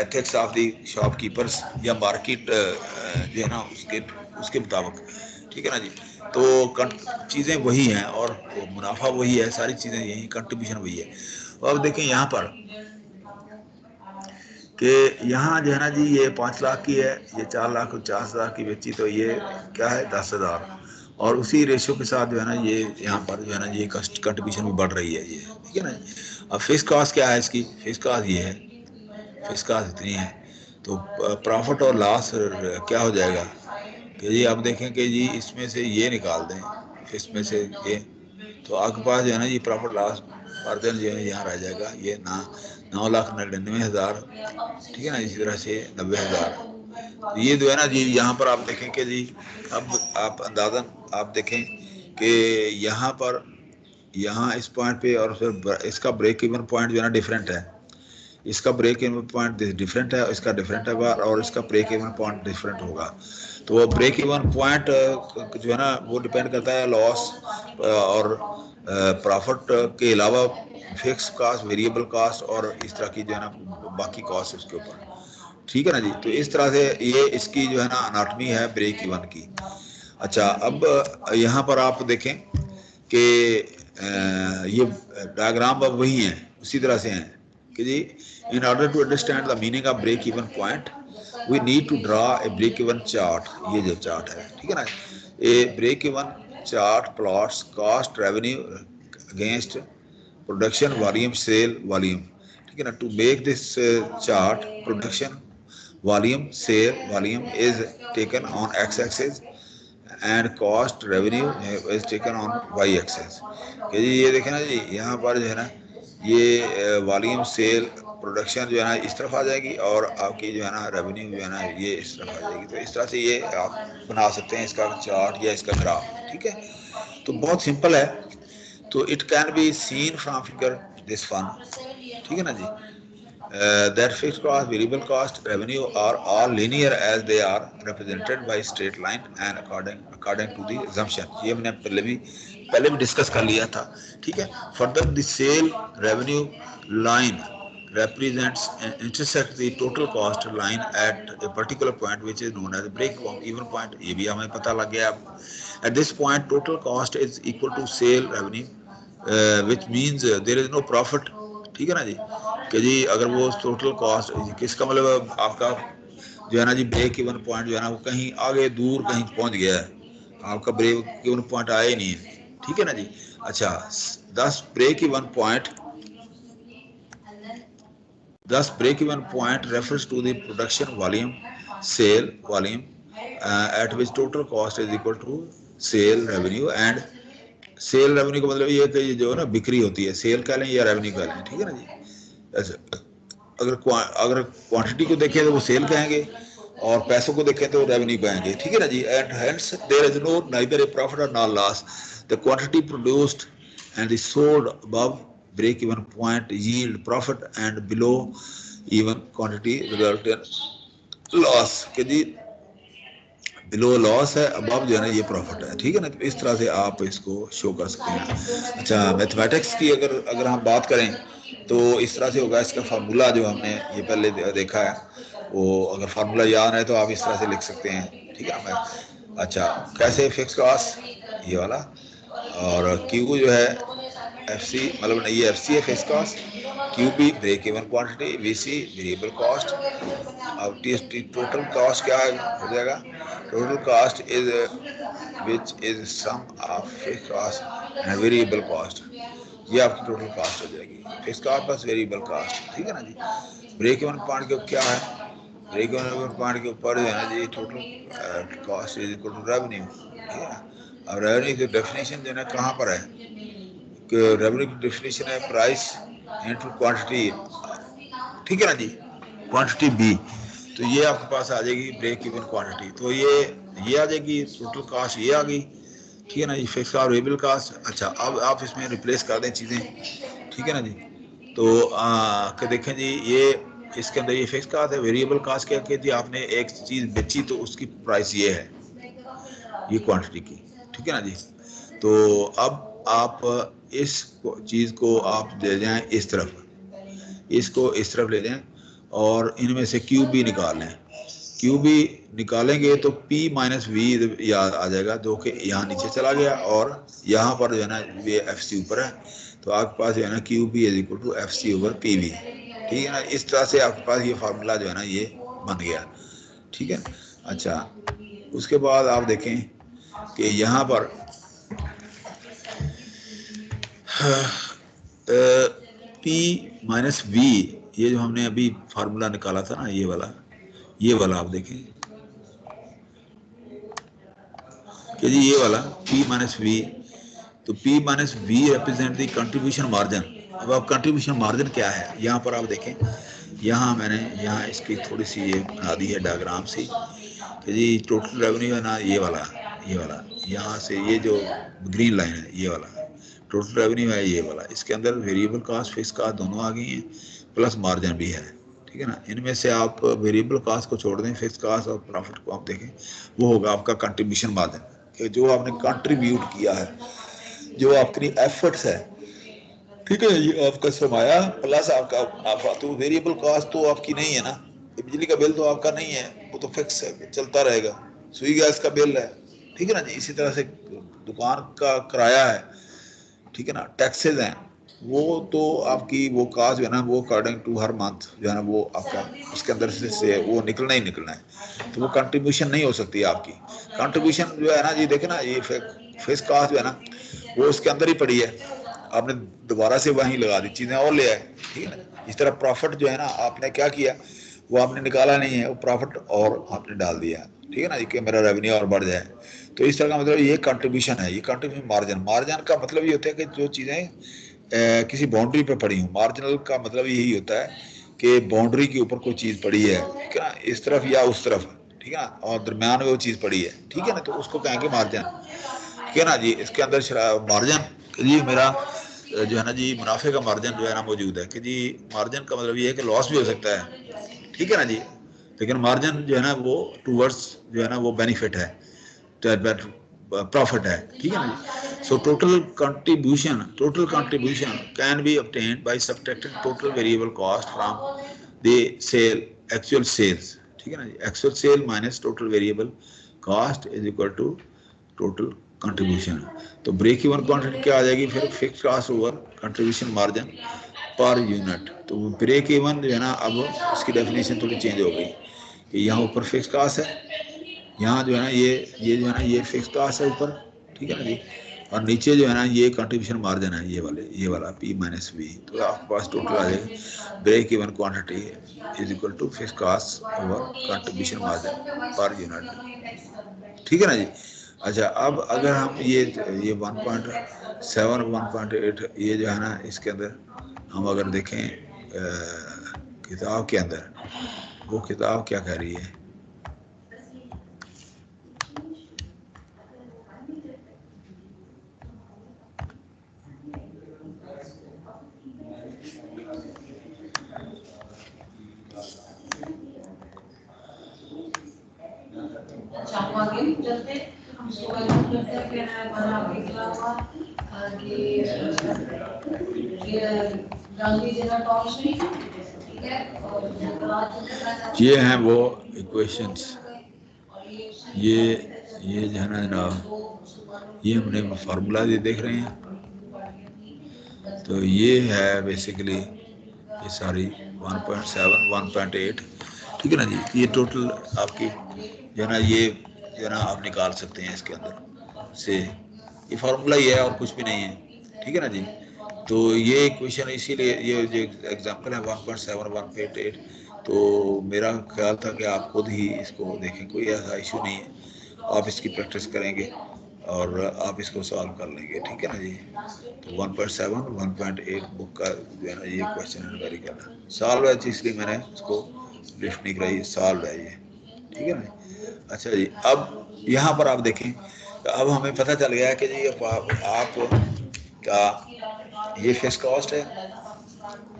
ethics of the shopkeepers या मार्केट जो है ना उसके उसके मुताबिक, ठीक है ना जी। तो चीज़ें वही हैं और मुनाफा वही है, सारी चीज़ें यही, कंट्रीब्यूशन वही है। और अब देखें यहाँ पर कि यहाँ जो है ना जी ये 5 लाख की है, ये 4,50,000 की बेची, तो ये क्या है 10,000, और उसी रेशियो के साथ जो है ना ये यहाँ पर जो है ना ये कंट्रीब्यूशन भी बढ़ रही है ये, ठीक है ना। अब फिक्स कॉस्ट क्या है इसकी, फिक्स कॉस्ट ये है, फिक्स कॉस्ट इतनी है, तो प्रॉफिट और लॉस क्या हो जाएगा कि जी आप देखें कि जी इसमें से ये निकाल दें, इसमें से ये, तो आपके पास जो है ना ये प्रॉफिट लॉस मार्जिन जो है यहाँ रह जाएगा ये 9,99,000, ठीक है ना। इसी तरह से 90,000, ये जो है ना जी यहाँ पर आप देखें कि जी अब आप अंदाजन आप देखें कि यहाँ पर यहाँ इस पॉइंट पे और फिर इसका ब्रेक इवन पॉइंट जो है ना डिफरेंट है, इसका ब्रेक इवन पॉइंट डिफरेंट है, इसका डिफरेंट है और इसका ब्रेक इवन पॉइंट डिफरेंट होगा। तो वो ब्रेक इवन पॉइंट जो है ना वो डिपेंड करता है लॉस और प्रॉफिट के अलावा फिक्स कास्ट, वेरिएबल कास्ट और इस तरह की जो है ना बाकी कॉस्ट उसके ऊपर, ठीक है ना जी। तो इस तरह से ये इसकी जो है ना अनाटमी है ब्रेक इवन की। अच्छा, अब यहाँ पर आप देखें कि ये डायग्राम अब वही हैं, उसी तरह से हैं कि जी in order to understand the meaning of break even point we need to draw a break even chart. ये जो चार्ट है, ठीक है ना, a break even chart plots cost revenue against production volume sale volume, ठीक है ना। To make this chart प्रोडक्शन volume sale volume is taken on x axis and cost revenue is taken on y axis। कि जी ये देखें ना जी यहाँ पर जो है ना ये वॉल्यूम सेल प्रोडक्शन जो है ना इस तरफ आ जाएगी और आपकी जो है ना रेवेन्यू जो है ना ये इस तरफ आ जाएगी। तो इस तरह से ये आप बना सकते हैं इसका चार्ट या इसका ग्राफ, ठीक है। तो बहुत सिंपल है, तो it can be seen from figure this one, ठीक है ना जी। That fixed cost, variable cost, revenue are all linear as they are represented by straight line and according to the assumption। ये हमने पहले भी डिस्कस कर लिया था, ठीक है। Further, the sale revenue line represents and intersect the total cost line at a particular point which is known as a break even point। ये भी हमें पता लग गया। At this point, total cost is equal to sale revenue, which means there is no profit, ठीक है ना जी। कि जी अगर वो टोटल कॉस्ट किसका मतलब आपका जो है ना जी ब्रेक इवन पॉइंट जो है ना वो कहीं आगे दूर कहीं पहुंच गया है, आपका ब्रेक इवन पॉइंट आया ही नहीं है, ठीक है ना जी। अच्छा, 10 break even point, 10 break even point refers to the production volume sale volume at which total cost is equal to sale revenue and sale revenue का मतलब ये है कि जो है ना बिक्री होती है, सेल कह लें या रेवेन्यू कह लें, ठीक है ना जी। ऐसे अगर क्वांटिटी को देखें तो वो सेल कहेंगे और पैसों को देखें तो रेवेन्यू कहेंगे, ठीक है ना जी। And hence there is no neither a profit और nor loss. The quantity produced and the sold above break even point yield profit and below even quantity result in loss। कि जी बिलो लॉस है, above जो है ना ये profit है, ठीक है ना। तो इस तरह से आप इसको शो कर सकते हैं। अच्छा, मैथमेटिक्स की अगर हम बात करें तो इस तरह से होगा। इसका फार्मूला जो हमने ये पहले देखा है, वो अगर फार्मूला याद है तो आप इस तरह से लिख सकते हैं, ठीक है ना। अच्छा, कैसे फिक्स कॉस्ट ये वाला, और क्यू जो है एफ सी, मतलब ये एफ सी है fix cost, Q B break even quantity, V C variable cost. अब टोटल कॉस्ट क्या हो जाएगा, total cost is which is sum of fix cost and variable cost. ये आपकी टोटल कॉस्ट हो जाएगी, fix cost plus variable cost, ठीक है ना जी। ब्रेक इवन पॉइंट के क्या है, ब्रेक इवन पॉइंट के ऊपर जो है ना जी total cost is equal to revenue, ठीक है। अब रेवेन्यू की डेफिनेशन जो है कहाँ पर है, कि रेवेन्यू की डेफिनेशन है प्राइस इनटू क्वांटिटी, ठीक है ना जी। क्वांटिटी बी, तो ये आपके पास आ जाएगी ब्रेक इवन क्वांटिटी। तो ये आ जाएगी टोटल कास्ट, ये आ गई, ठीक है ना जी, फिक्स और वेरिएबल कास्ट। अच्छा, अब आप इसमें रिप्लेस कर दें चीज़ें, ठीक है ना जी। तो कि देखें जी, ये इसके अंदर ये फिक्स कास्ट है, वेरिएबल कास्ट क्या कहती है, आपने एक चीज़ बेची तो उसकी प्राइस ये है, ये क्वांटिटी की, ठीक है ना जी। तो अब आप इस चीज़ को आप ले जाएं इस तरफ, इसको इस तरफ ले जाएं और इनमें से क्यू बी निकाल लें। क्यू बी निकालेंगे तो P माइनस वी याद आ जाएगा, जो कि यहाँ नीचे चला गया और यहाँ पर जो है ना ये एफ सी ऊपर है, तो आपके पास जो है ना Q B is equal to F C over P V, ठीक है ना। इस तरह से आपके पास ये फार्मूला जो है ना ये बन गया, ठीक है। अच्छा, उसके बाद आप देखें कि यहाँ पर P माइनस वी, ये जो हमने अभी फार्मूला निकाला था ना, ये वाला आप देखें कि जी ये वाला P माइनस वी, तो P minus V represent the contribution margin. अब आप कंट्रीब्यूशन मार्जिन क्या है, यहाँ पर आप देखें, यहाँ मैंने यहाँ इसकी थोड़ी सी ये बना दी है डायग्राम सी कि जी टोटल रेवेन्यू है ना, ये वाला यहाँ से ये जो ग्रीन लाइन है ये वाला टोटल रेवेन्यू है, ये वाला, इसके अंदर वेरिएबल कास्ट फिक्स कास्ट दोनों आ गई हैं, प्लस मार्जिन भी है, ठीक है ना। इनमें से आप वेरिएबल कास्ट को छोड़ दें, फिक्स कास्ट और प्रॉफिट को आप देखें, वो होगा आपका कंट्रीब्यूशन मार्जिन, कि जो आपने कंट्रीब्यूट किया है, जो आपकी एफर्ट्स है, ठीक है, ये आपका सरमाया प्लस आपका मुनाफा। तो वेरिएबल कास्ट तो आपकी नहीं है ना, बिजली का बिल तो आपका नहीं है, वो तो फिक्स है, चलता रहेगा, सुई गैस का बिल है, ठीक है ना जी। इसी तरह से दुकान का किराया है, ठीक है ना, टैक्सेस हैं, वो तो आपकी वो कास्ट जो है ना, वो अकॉर्डिंग टू हर मंथ जो है ना वो आपका उसके अंदर से वो निकलना ही निकलना है, तो वो कंट्रीब्यूशन नहीं हो सकती आपकी। कंट्रीब्यूशन जो है ना जी, देखे ना, ये फिक्स कास्ट जो है ना वो उसके अंदर ही पड़ी है, आपने दोबारा से वहीं लगा दी, चीज़ें और ले आए, ठीक है ना। इस तरह प्रॉफिट जो है ना, आपने क्या किया, वो आपने निकाला नहीं है, वो प्रॉफिट और आपने डाल दिया, ठीक है ना, कि मेरा रेवेन्यू और बढ़ जाए। तो इस तरह का मतलब ये कंट्रीब्यूशन है, ये कंट्रीब्यूशन मार्जिन का मतलब ये होता है कि जो चीज़ें किसी बाउंड्री पे पड़ी हूँ, मार्जिनल का मतलब यही होता है कि बाउंड्री के ऊपर कोई चीज़ पड़ी है, ठीक है ना, इस तरफ या उस तरफ, ठीक है ना, और दरम्यान में वो चीज़ पड़ी है, ठीक है ना, तो उसको कहेंगे मार्जिन, ठीक है ना जी। इसके अंदर मार्जिन जी मेरा जो है ना जी, मुनाफे का मार्जिन जो है ना मौजूद है, कि जी मार्जिन का मतलब ये है कि लॉस भी हो सकता है, ठीक है ना जी, लेकिन मार्जिन जो है ना वो टूवर्ड्स जो है ना वो बेनिफिट है, प्रॉफिट है, ठीक है ना जी। So total contribution can be obtained by subtracting total variable cost from the sale actual sales, ठीक है ना जी। Actual sale minus total variable cost is equal to total contribution. तो ब्रेक इवन क्वांटिटी क्या आ जाएगी फिर, fix cost over contribution margin per unit. तो ब्रेक इवन जो है ना, अब उसकी डेफिनेशन थोड़ी चेंज हो गई कि यहाँ ऊपर फिक्स कास्ट है, यहाँ जो है ना ये जो है ना ये फिक्स कास्ट है ऊपर, ठीक है ना जी, और नीचे जो है ना ये कंट्रीब्यूशन मार्जिन है, ये वाला P माइनस वी। तो आपके पास टोटल आ जाएगा break even quantity is equal to fix cost over contribution margin per unit, ठीक है ना जी। अच्छा, अब अगर हम ये 1.7 1.8 ये जो है ना, इसके अंदर हम अगर देखें किताब के अंदर, वो किताब क्या कह रही है, ये हैं वो इक्वेशंस, ये जो है ना जनाब, ये हमने फार्मूला ये देख रहे हैं, तो ये है बेसिकली ये सारी 1.7 1.8, ठीक है ना जी। ये टोटल आपकी जो है ना ये जो है ना आप निकाल सकते हैं इसके अंदर से, ये फार्मूला ही है और कुछ भी नहीं है, ठीक है ना जी। तो ये इक्वेशन इसीलिए ये जो एग्जांपल है 1.7 1.8, तो मेरा ख्याल था कि आप खुद ही इसको देखें, कोई ऐसा इशू नहीं है, आप इसकी प्रैक्टिस करेंगे और आप इसको सॉल्व कर लेंगे, ठीक है ना जी। तो 1.7 1.8 बुक का जो है ना ये क्वेश्चन है वेरी करना सॉल्व है, इसलिए मैंने इसको लिफ्ट नहीं कराई, सॉल्व है ये, ठीक है ना। अच्छा जी, अब यहाँ पर आप देखें, तो अब हमें पता चल गया कि जी आप का ये फिक्स कॉस्ट है,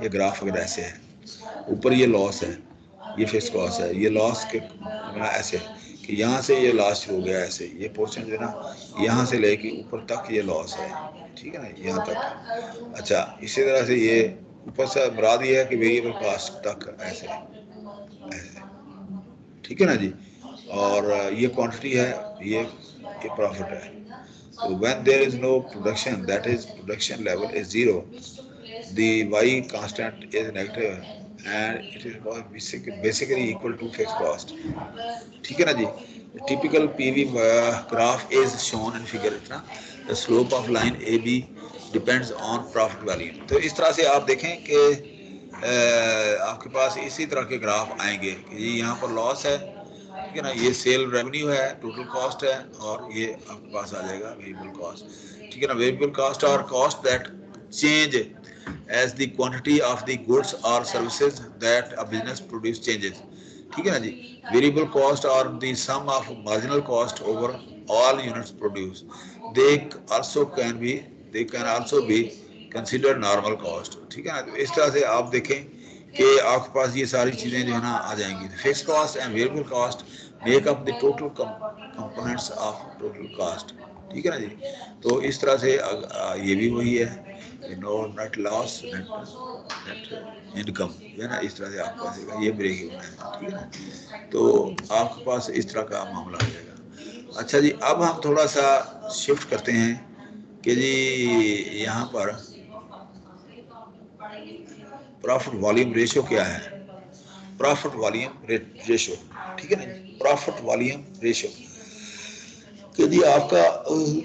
ये ग्राफ अगर ऐसे है, ऊपर ये लॉस है, ये फिक्स कॉस्ट है, ये लॉस के ऐसे कि यहाँ से ये लॉस शुरू हो गया ऐसे, ये पोर्शन जो है ना यहाँ से लेके ऊपर तक ये लॉस है, ठीक है ना, यहाँ तक। अच्छा, इसी तरह से ये ऊपर से मुराद ये है कि वेरिएबल कॉस्ट तक ऐसे ऐसे, ठीक है ना जी। और ये क्वांटिटी है, ये प्रॉफिट है। So when there is no production, that is production level is zero, the y constant is negative and it is basically equal to fixed cost, ठीक है ना जी। Typical PV graph is shown in figure इतना, the slope of line AB depends on profit value। तो इस तरह से आप देखें कि आपके पास इसी तरह के ग्राफ आएंगे कि जी यहाँ पर लॉस है, ठीक है ना, ये सेल रेवेन्यू है, टोटल कॉस्ट है, और ये आपके पास आ जाएगा वेरिएबल कॉस्ट, ठीक है ना। Variable cost are cost that change as the quantity of the goods or services that a business produce changes, ठीक है ना जी। Variable cost are the sum of marginal cost over all units produce, they also can be consider normal cost, ठीक है ना। तो इस तरह से आप देखें कि आपके पास ये सारी चीज़ें जो है ना आ जाएंगी। Fix cost and variable cost make up the total components of total cost, ठीक है ना जी। तो इस तरह से ये भी वही है, no net loss net income, है ना, इस तरह से आपके पास ये ब्रेक इवन है, ठीक है ना। तो आपके पास इस तरह का मामला आ जाएगा। अच्छा जी, अब हम थोड़ा सा शिफ्ट करते हैं कि जी यहाँ पर प्रॉफिट वॉल्यूम रेशियो क्या है। प्रॉफिट वॉल्यूम रेशियो, ठीक है ना, प्रॉफिट वॉल्यूम रेशियो कि जी आपका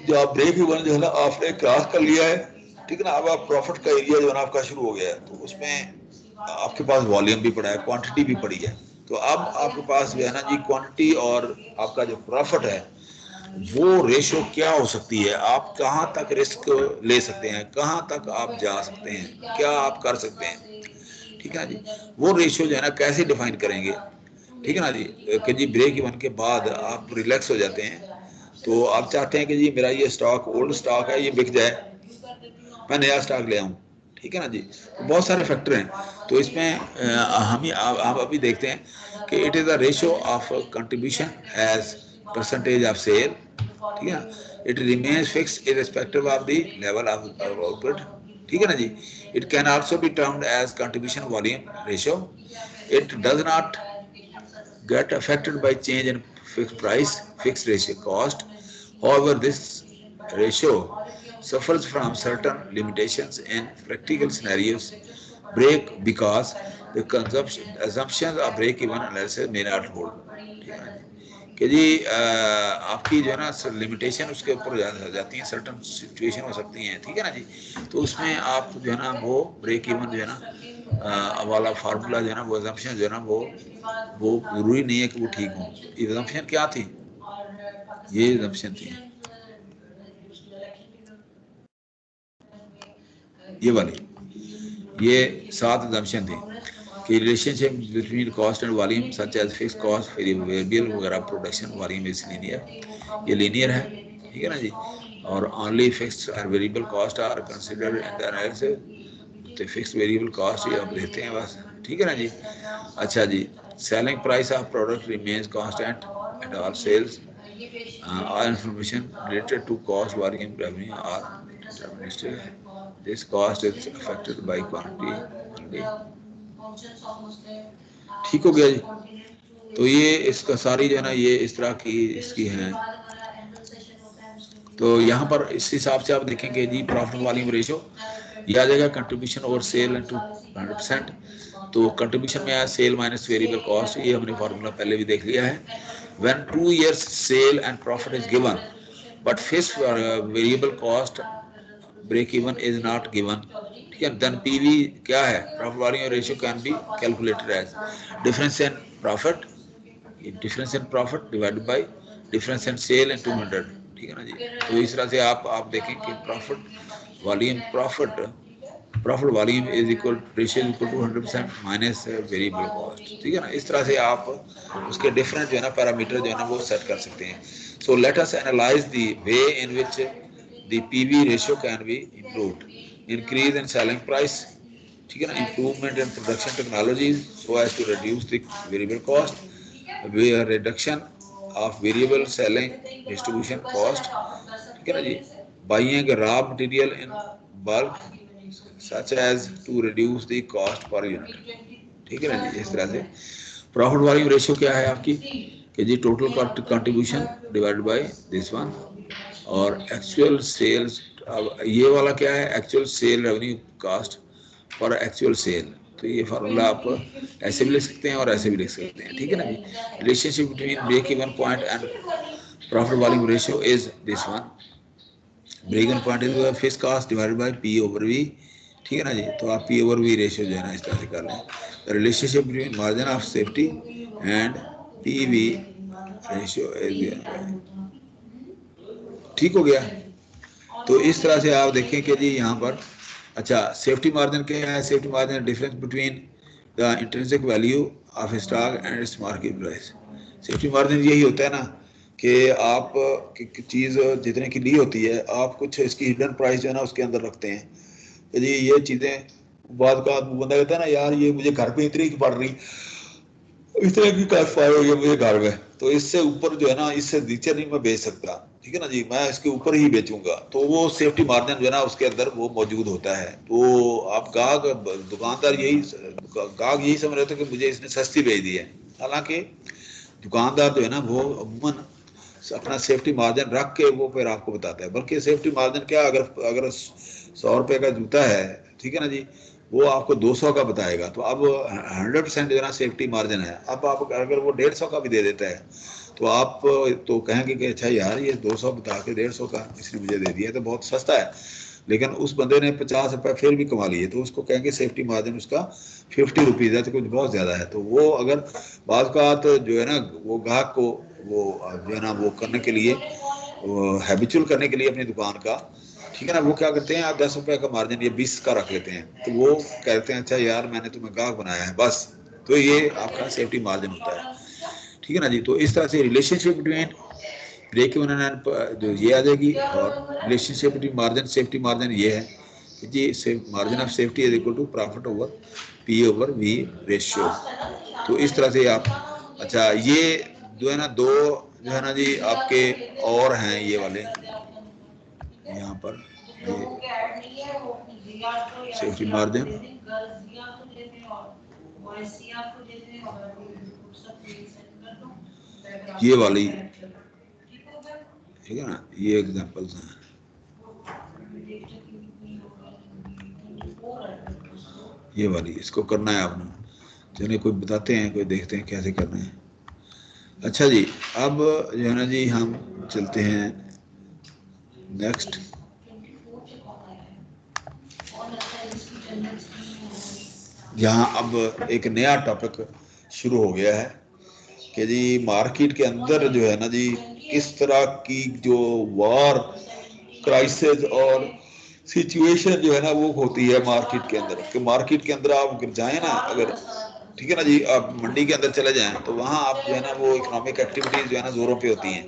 जो आप ब्रेक इवन जो है ना आपने क्रॉस कर लिया है, ठीक है ना। अब आप प्रॉफिट का एरिया जो है ना आपका शुरू हो गया है, तो उसमें आपके पास वॉल्यूम भी पड़ा है, क्वांटिटी भी पड़ी है। तो अब आपके पास जो है ना जी क्वांटिटी और आपका जो प्रॉफिट है वो रेशियो क्या हो सकती है, आप कहाँ तक रिस्क ले सकते हैं, कहाँ तक आप जा सकते हैं, क्या आप कर सकते हैं, ठीक है ना जी। वो रेशियो जो है ना कैसे डिफाइन करेंगे, ठीक है ना जी। कि जी ब्रेक इवन के बाद आप रिलैक्स हो जाते हैं, तो आप चाहते हैं कि जी मेरा ये स्टॉक ओल्ड स्टॉक है, ये बिक जाए, मैं नया स्टॉक ले आऊँ, ठीक है ना जी। तो बहुत सारे फैक्टर हैं, तो इसमें हम अभी देखते हैं कि it is the ratio of contribution as percentage of sale, ठीक है ना। It remains fix irrespective of the level of output, ठीक है ना जी। It can also be termed as contribution volume ratio. It does not get affected by change in fixed price, fixed ratio cost. However, this ratio suffers from certain limitations in practical scenarios. Break because the consumption assumptions of break-even analysis may not hold. कि जी आपकी जो है ना limitation उसके ऊपर हो जाती हैं, सर्टन सिचुएशन हो सकती हैं, ठीक है ना जी। तो उसमें आप जो है ना वो ब्रेक इवन जो है ना वाला फार्मूला जो है ना वो एजम्पशन जो है ना वो जरूरी नहीं है कि वो ठीक हो। एजम्पशन क्या थी, ये एजम्पशन थी ये वाली, ये 7 एजम्पशन थी कि relationship between cost and volume such as fix cost variable वगैरह प्रोडक्शन वॉल्यूम इज लीनियर, ये लीनियर है, ठीक है ना जी। और ओनली फिक्स्ड और variable cost are considered in the analysis, तो फिक्स वेरिएबल कॉस्ट ये आप लेते हैं बस, ठीक है ना जी। अच्छा जी, selling price of product remains constant at all sales, all information related to cost, volume, revenue are deterministic. This cost is affected by quantity only. ठीक हो गया जी। तो ये इसका सारी जो है ना ये इस तरह की इसकी है। तो यहाँ पर इस हिसाब से आप देखेंगे जी प्रॉफिट वॉल्यूम रेशियो ये आ जाएगा कंट्रीब्यूशन ओवर सेल इनटू 100%। तो कंट्रीब्यूशन में आया सेल माइनस वेरिएबल कॉस्ट, ये हमने फार्मूला पहले भी देख लिया है। When 2 years sale and profit is given but fixed variable cost break even is not given, ठीक है। देन पीवी क्या है, profit volume ratio can be calculated as difference in profit, difference in profit divided by difference in sale in 200, ठीक है ना जी। तो इस तरह से आप देखें कि profit volume profit profit volume is equal ratio equal to 100% minus variable cost, ठीक है ना। इस तरह से आप उसके डिफरेंट जो है ना पैरामीटर जो है ना वो सेट कर सकते हैं। So let us analyse the way in which the PV ratio can be improved, increase in selling price, ठीक है ना, improvement in production technology so as to reduce the variable cost, reduction of variable selling distribution cost, ठीक है ना जी, buying raw material in bulk such as to reduce the cost per unit, ठीक है ना जी। इस तरह से प्रॉफिट वॉल्यूम रेशियो क्या है आपकी कि जी total contribution divided by this one, और एक्चुअल सेल्स, अब ये वाला क्या है, actual sale revenue cost for actual sale. तो ये फार्मूला आप ऐसे भी लिख सकते हैं और ऐसे भी लिख सकते हैं, ठीक है ना जी। Relationship between break even point and profit volume ratio is this one, break even point is fixed cost divided by P over V, ठीक है ना जी। तो आप पी ओवर वी रेशियो जो है ना इस तरह से कर लें। Relationship between margin of safety and P V ratio, ठीक हो गया। तो इस तरह से आप देखें कि जी यहाँ पर अच्छा सेफ्टी मार्जिन क्या है, safety margin difference between the intrinsic value of stock and its market price. Safety margin यही होता है ना कि आप चीज़ जितने की ली होती है आप कुछ इसकी हिडन प्राइस जो है ना उसके अंदर रखते हैं कि जी ये चीज़ें, बाद का बंदा कहता है ना यार ये मुझे घर पे इतनी की पड़ रही, इस तरह की कास्ट फायर हो गई मुझे घर में, तो इससे ऊपर जो है ना इससे नीचे नहीं मैं बेच सकता, ठीक है ना जी, मैं इसके ऊपर ही बेचूंगा। तो वो सेफ्टी मार्जिन जो है ना उसके अंदर वो मौजूद होता है। तो आप गाहक दुकानदार यही गाहक यही समझ रहे थे कि मुझे इसने सस्ती बेच दी है, हालांकि दुकानदार जो है ना वो अमूमन अपना सेफ्टी मार्जिन रख के वो फिर आपको बताता है। बल्कि सेफ्टी मार्जिन क्या, अगर अगर 100 रुपये का जूता है, ठीक है ना जी, वो आपको 200 का बताएगा। तो अब 100% जो है ना सेफ्टी मार्जिन है। अब आप अगर वो 150 का भी दे देता है तो आप तो कहेंगे कि अच्छा यार ये 200 बता के 150 का इसने मुझे दे दिया तो बहुत सस्ता है, लेकिन उस बंदे ने 50 रुपये फिर भी कमा लिए, तो उसको कहेंगे सेफ्टी मार्जिन उसका 50 रुपीज़ है, तो कुछ बहुत ज़्यादा है। तो वो अगर बात का तो जो है ना वो ग्राहक को वो जो है ना वो करने के लिए, हैबिचुअल करने के लिए अपनी दुकान का, ठीक है ना, वो क्या करते हैं आप 10 रुपये का मार्जिन या 20 का रख लेते हैं। तो वो कहते हैं अच्छा यार मैंने तुम्हें ग्राहक बनाया है बस, तो ये आपका सेफ्टी मार्जिन होता है, ठीक है ना जी। तो इस तरह से relationship between break even and जो ये आ जाएगी, और relationship between margin safety margin ये है कि जी margin of safety is equal to profit over P over V ratio. तो इस तरह से आप, अच्छा ये जो है ना दो जो है ना जी आपके और हैं ये वाले यहाँ पर, ये सेफ्टी मार्जिन ये वाली, ठीक है ना, ये एग्जांपल्स हैं। ये वाली इसको करना है आपने, चलिए कोई बताते हैं, कोई देखते हैं कैसे करना है। अच्छा जी, अब जो है ना जी हम चलते हैं नेक्स्ट। यहाँ अब एक नया टॉपिक शुरू हो गया है कि जी मार्केट के अंदर जो है ना जी किस तरह की जो वार क्राइसिस और सिचुएशन जो है ना वो होती है मार्केट के अंदर। कि मार्केट के अंदर आप अगर जाए ना, अगर ठीक है ना जी, आप मंडी के अंदर चले जाएं तो वहाँ आप जो है ना वो इकोनॉमिक एक्टिविटीज जो है ना जोरों पे होती हैं।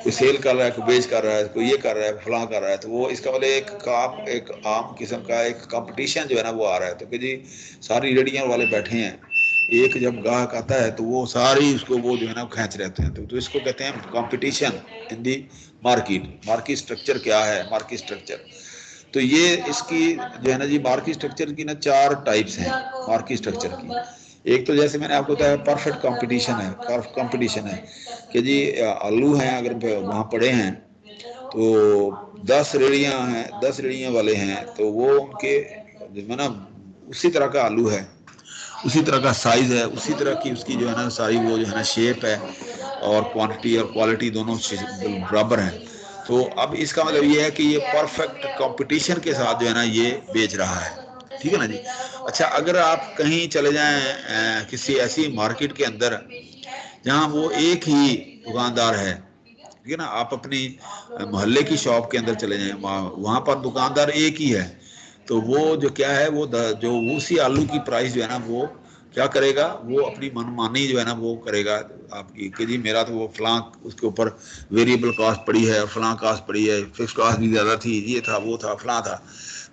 कोई सेल कर रहा है, कोई बेच कर रहा है, कोई ये कर रहा है, फलां कर रहा है, तो वो इसका मतलब एक आम किस्म का एक कंपटीशन जो है ना वो आ रहा है। तो कि जी सारी रेडियां वाले बैठे हैं, एक जब ग्राहक आता है तो वो सारी उसको वो जो है ना खींच रहते हैं। तो इसको कहते हैं competition in the market. Market structure क्या है, मार्केट स्ट्रक्चर, तो ये इसकी जो है ना जी मार्केट स्ट्रक्चर की ना 4 टाइप्स हैं मार्केट स्ट्रक्चर की। एक तो जैसे मैंने आपको बताया परफेक्ट कंपटीशन है, कंपटीशन है कि जी आलू हैं अगर वहाँ पड़े हैं तो 10 रेड़ियाँ हैं, 10 रेड़ियाँ वाले हैं, तो वो उनके जिसमें ना उसी तरह का आलू है, उसी तरह का साइज है, उसी तरह की उसकी जो है ना सारी वो जो है ना शेप है, और क्वांटिटी और क्वालिटी दोनों बराबर हैं। तो अब इसका मतलब ये है कि ये परफेक्ट कंपटीशन के साथ जो है ना ये बेच रहा है, ठीक है ना जी। अच्छा अगर आप कहीं चले जाएं किसी ऐसी मार्केट के अंदर जहां वो एक ही दुकानदार है, ठीक है ना, आप अपनी मोहल्ले की शॉप के अंदर चले जाएं, वहां पर दुकानदार एक ही है, तो वो जो क्या है वो जो उसी आलू की प्राइस जो है ना वो क्या करेगा, वो अपनी मनमानी जो है ना वो करेगा आपकी कि जी मेरा तो वो फलां उसके ऊपर वेरिएबल कॉस्ट पड़ी है और फलां कॉस्ट पड़ी है, फिक्स कॉस्ट भी ज़्यादा थी, ये था वो था फलां था।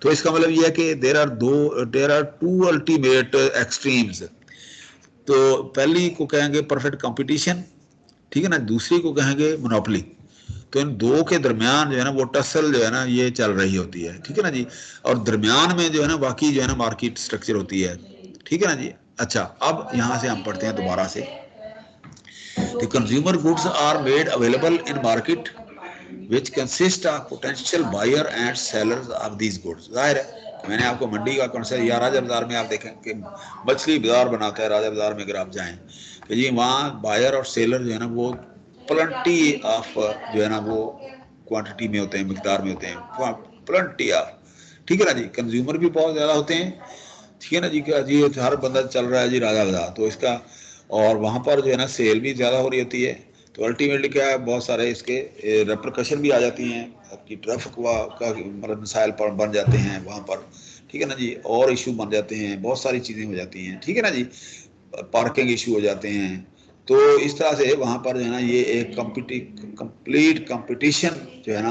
तो इसका मतलब ये है कि there are two ultimate extremes. तो पहली को कहेंगे परफेक्ट कंपटीशन, ठीक है ना, दूसरी को कहेंगे मोनोपोली। तो इन दो के दरमियान जो है ना वो टसल जो है ना ये चल रही होती है, ठीक है ना जी। और दरमियान में जो है ना बाकी जो है ना मार्केट स्ट्रक्चर होती है, ठीक है ना जी। अच्छा, अब यहाँ से हम पढ़ते हैं दोबारा से। The consumer goods are made available in market which consist of potential buyer and sellers of these goods। जाहिर है मैंने आपको मंडी का कॉन्सेप्ट, या राजा बाजार में आप देखें कि मछली बाजार बनाता है राजा बाजार में, अगर आप जाएं कि जी वहाँ बायर और सेलर जो है ना वो प्लेंटी ऑफ जो है ना वो क्वांटिटी में होते हैं, मिकदार में होते हैं, प्लेंटी ऑफ, ठीक है ना जी। कंज्यूमर भी बहुत ज़्यादा होते हैं, ठीक है ना जी। क्या जी हर बंदा चल रहा है जी राजा बाजार, तो इसका और वहाँ पर जो है ना सेल भी ज़्यादा हो रही होती है। तो अल्टीमेटली क्या है, बहुत सारे इसके रेप्रकशन भी आ जाती हैं, आपकी ट्रैफिक का मतलब मिसाइल पर बन जाते हैं वहाँ पर, ठीक है ना जी। और इशू बन जाते हैं, बहुत सारी चीज़ें हो जाती हैं, ठीक है ना जी। पार्किंग इशू हो जाते हैं। तो इस तरह से वहाँ पर जो है ना ये एक कंप्लीट कंपटीशन जो है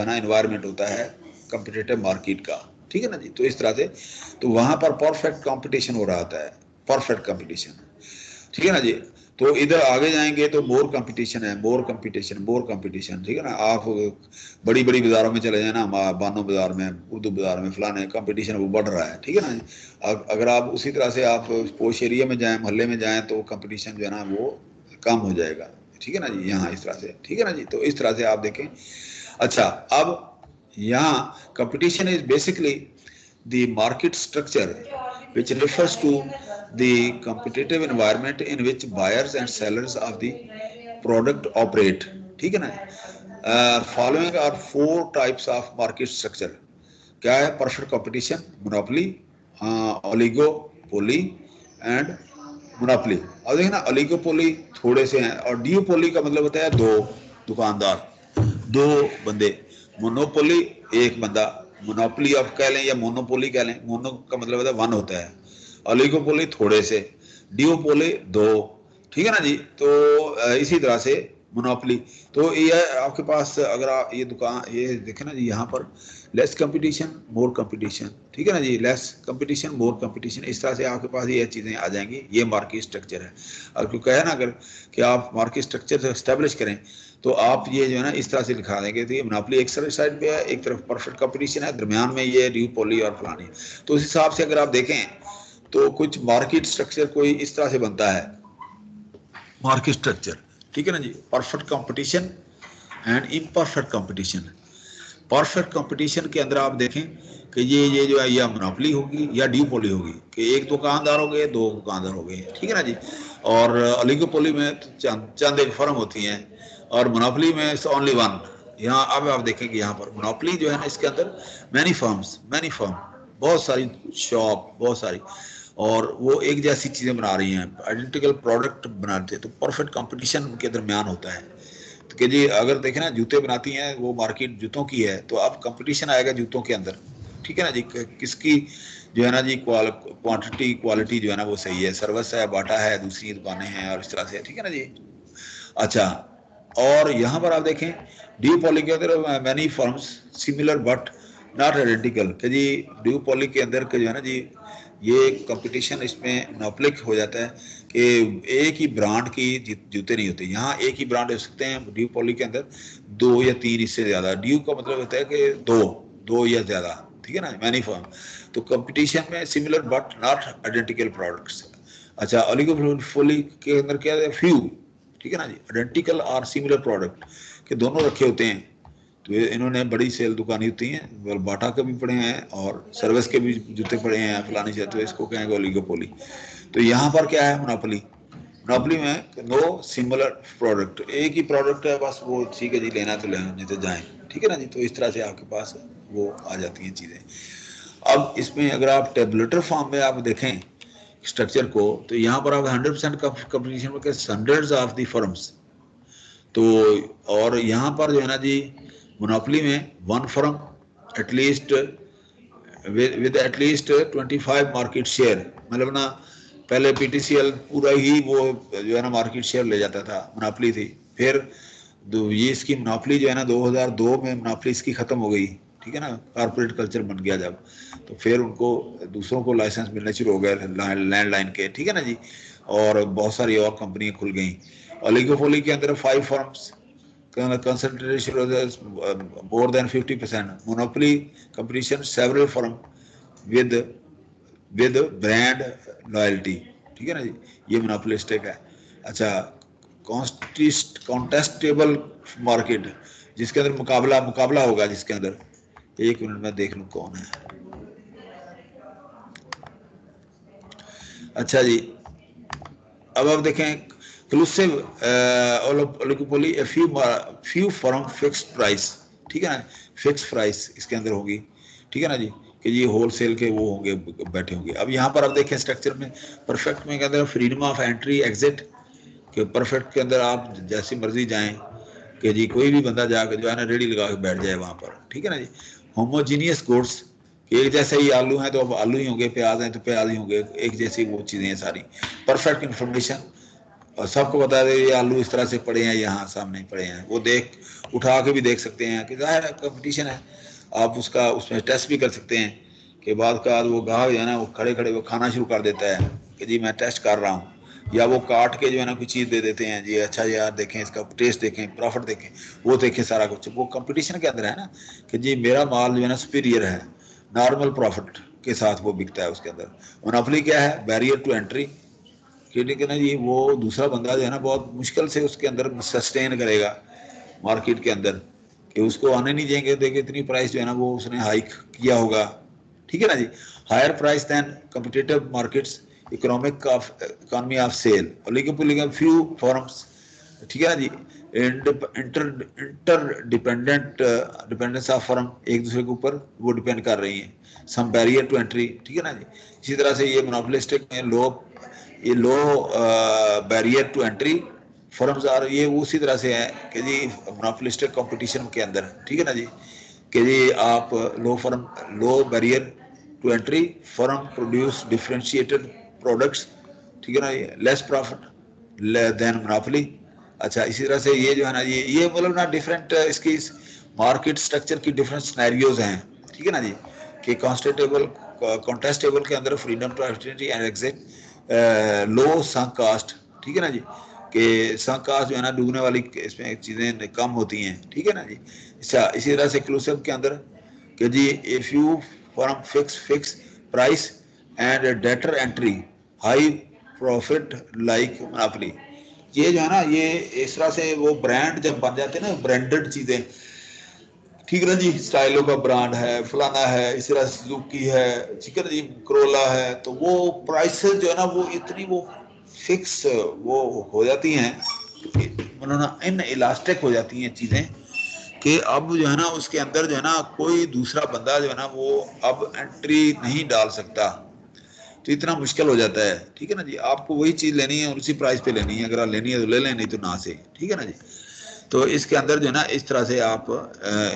ना एनवायरनमेंट होता है कंपिटिटिव मार्केट का, ठीक है ना जी। तो इस तरह से तो वहाँ पर परफेक्ट कंपटीशन हो रहा होता है, परफेक्ट कंपटीशन, ठीक है ना जी। तो इधर आगे जाएंगे तो मोर कंपटीशन है, मोर कंपटीशन, मोर कंपटीशन, ठीक है ना। आप बड़ी बड़ी बाजारों में चले जाए ना, बानो बाजार में, उर्दू बाजार में, फलाने कंपटीशन वो बढ़ रहा है, ठीक है ना। अगर आप उसी तरह से आप पोश एरिया में जाएं, मोहल्ले में जाएं, तो कंपटीशन जो है ना वो कम हो जाएगा, ठीक है ना जी। यहाँ इस तरह से, ठीक है ना जी। तो इस तरह से आप देखें। अच्छा, अब यहाँ competition is basically the market structure which refers to the competitive environment in which buyers and sellers of the product operate, ठीक है ना। following are 4 types of market structure। क्या है? Perfect competition, monopoly, oligopoly and monopoly. अब देखिए ना, oligopoly थोड़े से हैं और डियोपोली का मतलब होता है दो दुकानदार, दो बंदे। मोनोपोली एक बंदा, मोनोपोली आप कह लें या मोनोपोली कह लें, मोनो का मतलब होता है वन होता है, ओलिगोपोली थोड़े से, डियोपोली दो, ठीक है ना जी। तो इसी तरह से मोनोपोली। तो ये आपके पास अगर आप ये दुकान ये देखें ना जी, यहाँ पर लेस कंपटीशन मोर कंपटीशन, ठीक है ना जी, लेस कंपटीशन मोर कंपटीशन, इस तरह से आपके पास ये चीज़ें आ जाएंगी। ये मार्केट स्ट्रक्चर है। और क्योंकि है ना, अगर कि आप मार्केट स्ट्रक्चर एस्टेब्लिश करें तो आप ये जो है ना इस तरह से लिखा देंगे। तो ये मोनोपोली एक साइड पे है, एक तरफ परफेक्ट कंपटीशन है, दरमियान में ये डियोपोली और फलानी। तो उस हिसाब से अगर आप देखें तो कुछ मार्केट स्ट्रक्चर कोई इस तरह से बनता है, मार्केट स्ट्रक्चर, ठीक है ना जी। Perfect competition and imperfect competition. Perfect competition के अंदर आप देखें कि ये जो है या मोनोपोली होगी या डियोपोली होगी, कि एक दुकानदार हो गए, दो दुकानदार हो गए, ठीक है ना जी। और ओलिगोपोली में तो चंद एक फर्म होती हैं और मोनोपोली में ओनली वन। यहाँ अब आप देखेंगे यहाँ पर मोनोपोली जो है ना, इसके अंदर मैनी फर्म, बहुत सारी शॉप, बहुत सारी, और वो एक जैसी चीज़ें बना रही हैं, आइडेंटिकल प्रोडक्ट बनाते हैं। तो परफेक्ट कंपटीशन उनके दरमियान होता है कि जी अगर देखें ना, जूते बनाती हैं, वो मार्केट जूतों की है, तो अब कंपटीशन आएगा जूतों के अंदर, ठीक है ना जी। किसकी जो है ना जी क्वांटिटी क्वालिटी जो है ना वो सही है, सर्विस है, बाटा है, दूसरी दुकानें हैं और इस तरह से, ठीक है ना जी। अच्छा, और यहाँ पर आप देखें डियोपोली के अंदर many firms similar but not identical, कि जी डियोपोली के अंदर के जो है ना जी ये कंपटीशन इसमें मोनोपोलिक हो जाता है कि एक ही ब्रांड की जूते नहीं होते। यहाँ एक ही ब्रांड हो सकते हैं डियोपोली के अंदर, 2 या 3 इससे ज़्यादा। डियो का मतलब होता है कि दो या ज़्यादा, ठीक है ना, मैनी फर्म। तो कंपटीशन में similar but not identical products. अच्छा, ओलिगोपोली के अंदर क्या है? फ्यू, ठीक है ना जी, आइडेंटिकल और सिमिलर प्रोडक्ट के दोनों रखे होते हैं। तो इन्होंने बड़ी सेल दुकानें होती हैं, बाटा के भी पड़े हैं और सर्विस के भी जूते पड़े हैं फलानी से, तो इसको कहेंगे ओलिगोपोली। तो यहाँ पर क्या है? मोनोपोली। मोनोपोली में नो सिमिलर प्रोडक्ट, एक ही प्रोडक्ट है बस, वो ठीक है जी, लेना तो लेना, नहीं तो जाएं, ठीक है ना जी। तो इस तरह से आपके पास वो आ जाती हैं चीज़ें। अब इसमें अगर आप टेबुलेटर फॉर्म में आप देखें स्ट्रक्चर को, तो यहाँ पर आप 100% कंपटीशन में हंड्रेड्स ऑफ दी फर्म्स। तो और यहाँ पर जो है ना जी मोनोपोली में one firm at least with at least 25 market share, मतलब ना पहले पीटीसीएल पूरा ही वो जो है ना मार्केट शेयर ले जाता था, मोनोपोली थी। फिर ये इसकी मोनोपोली जो है ना 2002 में मोनोपोली इसकी खत्म हो गई, ठीक है ना, कारपोरेट कल्चर बन गया जब, तो फिर उनको दूसरों को लाइसेंस मिलने शुरू हो गए लैंडलाइन के, ठीक है ना जी, और बहुत सारी और कंपनियां खुल गई। ओलिगोपोली के अंदर 5 firms, concentration was more than 50%. Monopoly competition, several firm with brand loyalty, ठीक है ना जी, ये मोनोपोलिस्टिक है। अच्छा, कॉन्टेस्टेबल मार्केट, जिसके अंदर मुकाबला होगा, जिसके अंदर, एक मिनट में देख लूं कौन है। अच्छा जी, अब आप देखें exclusive oligopoly, few firm fixed price, ठीक है ना, फिक्स प्राइस इसके अंदर होगी, ठीक है ना जी, कि ये होलसेल के वो होंगे, बैठे होंगे। अब यहाँ पर आप देखें स्ट्रक्चर में, परफेक्ट में के अंदर फ्रीडम ऑफ एंट्री एग्जिट, कि परफेक्ट के अंदर आप जैसी मर्जी जाएं, कि जी कोई भी बंदा जाकर जो है ना रेडी लगा के बैठ जाए वहाँ पर, ठीक है ना जी। होमोजीनियस गुड्स, कि एक जैसे ही आलू हैं तो अब आलू ही होंगे, प्याज हैं तो प्याज ही होंगे, एक जैसी वो चीज़ें हैं सारी। परफेक्ट इंफॉर्मेशन, और सबको बता दे ये आलू इस तरह से पड़े हैं, यहाँ सामने पड़े हैं, वो देख उठा के भी देख सकते हैं, कि जाहिर है कंपटीशन है, आप उसका उसमें टेस्ट भी कर सकते हैं। कि बाद का वो गाहक जो है ना वो खड़े खड़े वो खाना शुरू कर देता है कि जी मैं टेस्ट कर रहा हूँ, या वो काट के जो है ना कोई चीज़ दे देते हैं, जी अच्छा यार देखें इसका टेस्ट देखें, प्रॉफिट देखें, वो देखें सारा कुछ, वो कंपटीशन के अंदर है ना, कि जी मेरा माल जो है ना सुपीरियर है, नॉर्मल प्रॉफिट के साथ वो बिकता है उसके अंदर। मोनोपोली क्या है, बैरियर टू एंट्री, ठीक है ना जी, वो दूसरा बंदा जो है ना बहुत मुश्किल से उसके अंदर सस्टेन करेगा मार्केट के अंदर, कि उसको आने नहीं देंगे, देखिए इतनी प्राइस जो है ना वो उसने हाइक किया होगा, ठीक है ना जी। Higher price than competitive markets, economy of sale, oligopoly few firms, ठीक है ना जी, इंटर डिपेंडेंस ऑफ फर्म, एक दूसरे के ऊपर वो डिपेंड कर रही हैं, सम बैरियर टू एंट्री, ठीक है ना जी। इसी तरह से ये मोनोपोलिस्टिक में low barrier to entry firms are, ये उसी तरह से है कि जी मोनोपोलिस्टिक कंपटीशन के अंदर, ठीक है ना जी, कि जी आप low barrier to entry firm produce differentiated products, ठीक है ना, ये लेस प्रॉफिट देन मोनोपोली। अच्छा, इसी तरह से ये जो है ना ये मतलब ना डिफरेंट इसकी मार्केट स्ट्रक्चर की डिफरेंट सिनेरियोज हैं, ठीक है ना जी, कि कॉन्टेस्टेबल के अंदर freedom to opportunity and exit, low sunk cost, ठीक है ना जी, कि संक कास्ट जो है ना डूबने वाली इसमें चीज़ें कम होती हैं, ठीक है ना जी। अच्छा, इसी तरह से एक्सक्लूसिव के अंदर कि जी if you form fix price and deter entry, high profit like monopoly, ये जो है ना ये इस तरह से वो ब्रांड जब बन जाते हैं ना, ब्रांडेड चीज़ें, ठीक है ना जी, स्टाइलो का ब्रांड है, फलाना है, इस तरह सुजुकी है, ठीक है ना जी, क्रोला है, तो वो प्राइसेस जो है ना वो इतनी वो फिक्स वो हो जाती हैं, मतलब इन इलास्टिक हो जाती हैं चीज़ें, कि अब जो है ना उसके अंदर जो है ना कोई दूसरा बंदा जो है ना वो अब एंट्री नहीं डाल सकता, तो इतना मुश्किल हो जाता है, ठीक है ना जी। आपको वही चीज़ लेनी है और उसी प्राइस पे लेनी है, अगर आप लेनी है तो ले लें, नहीं तो ना से, ठीक है ना जी। तो इसके अंदर जो है ना इस तरह से आप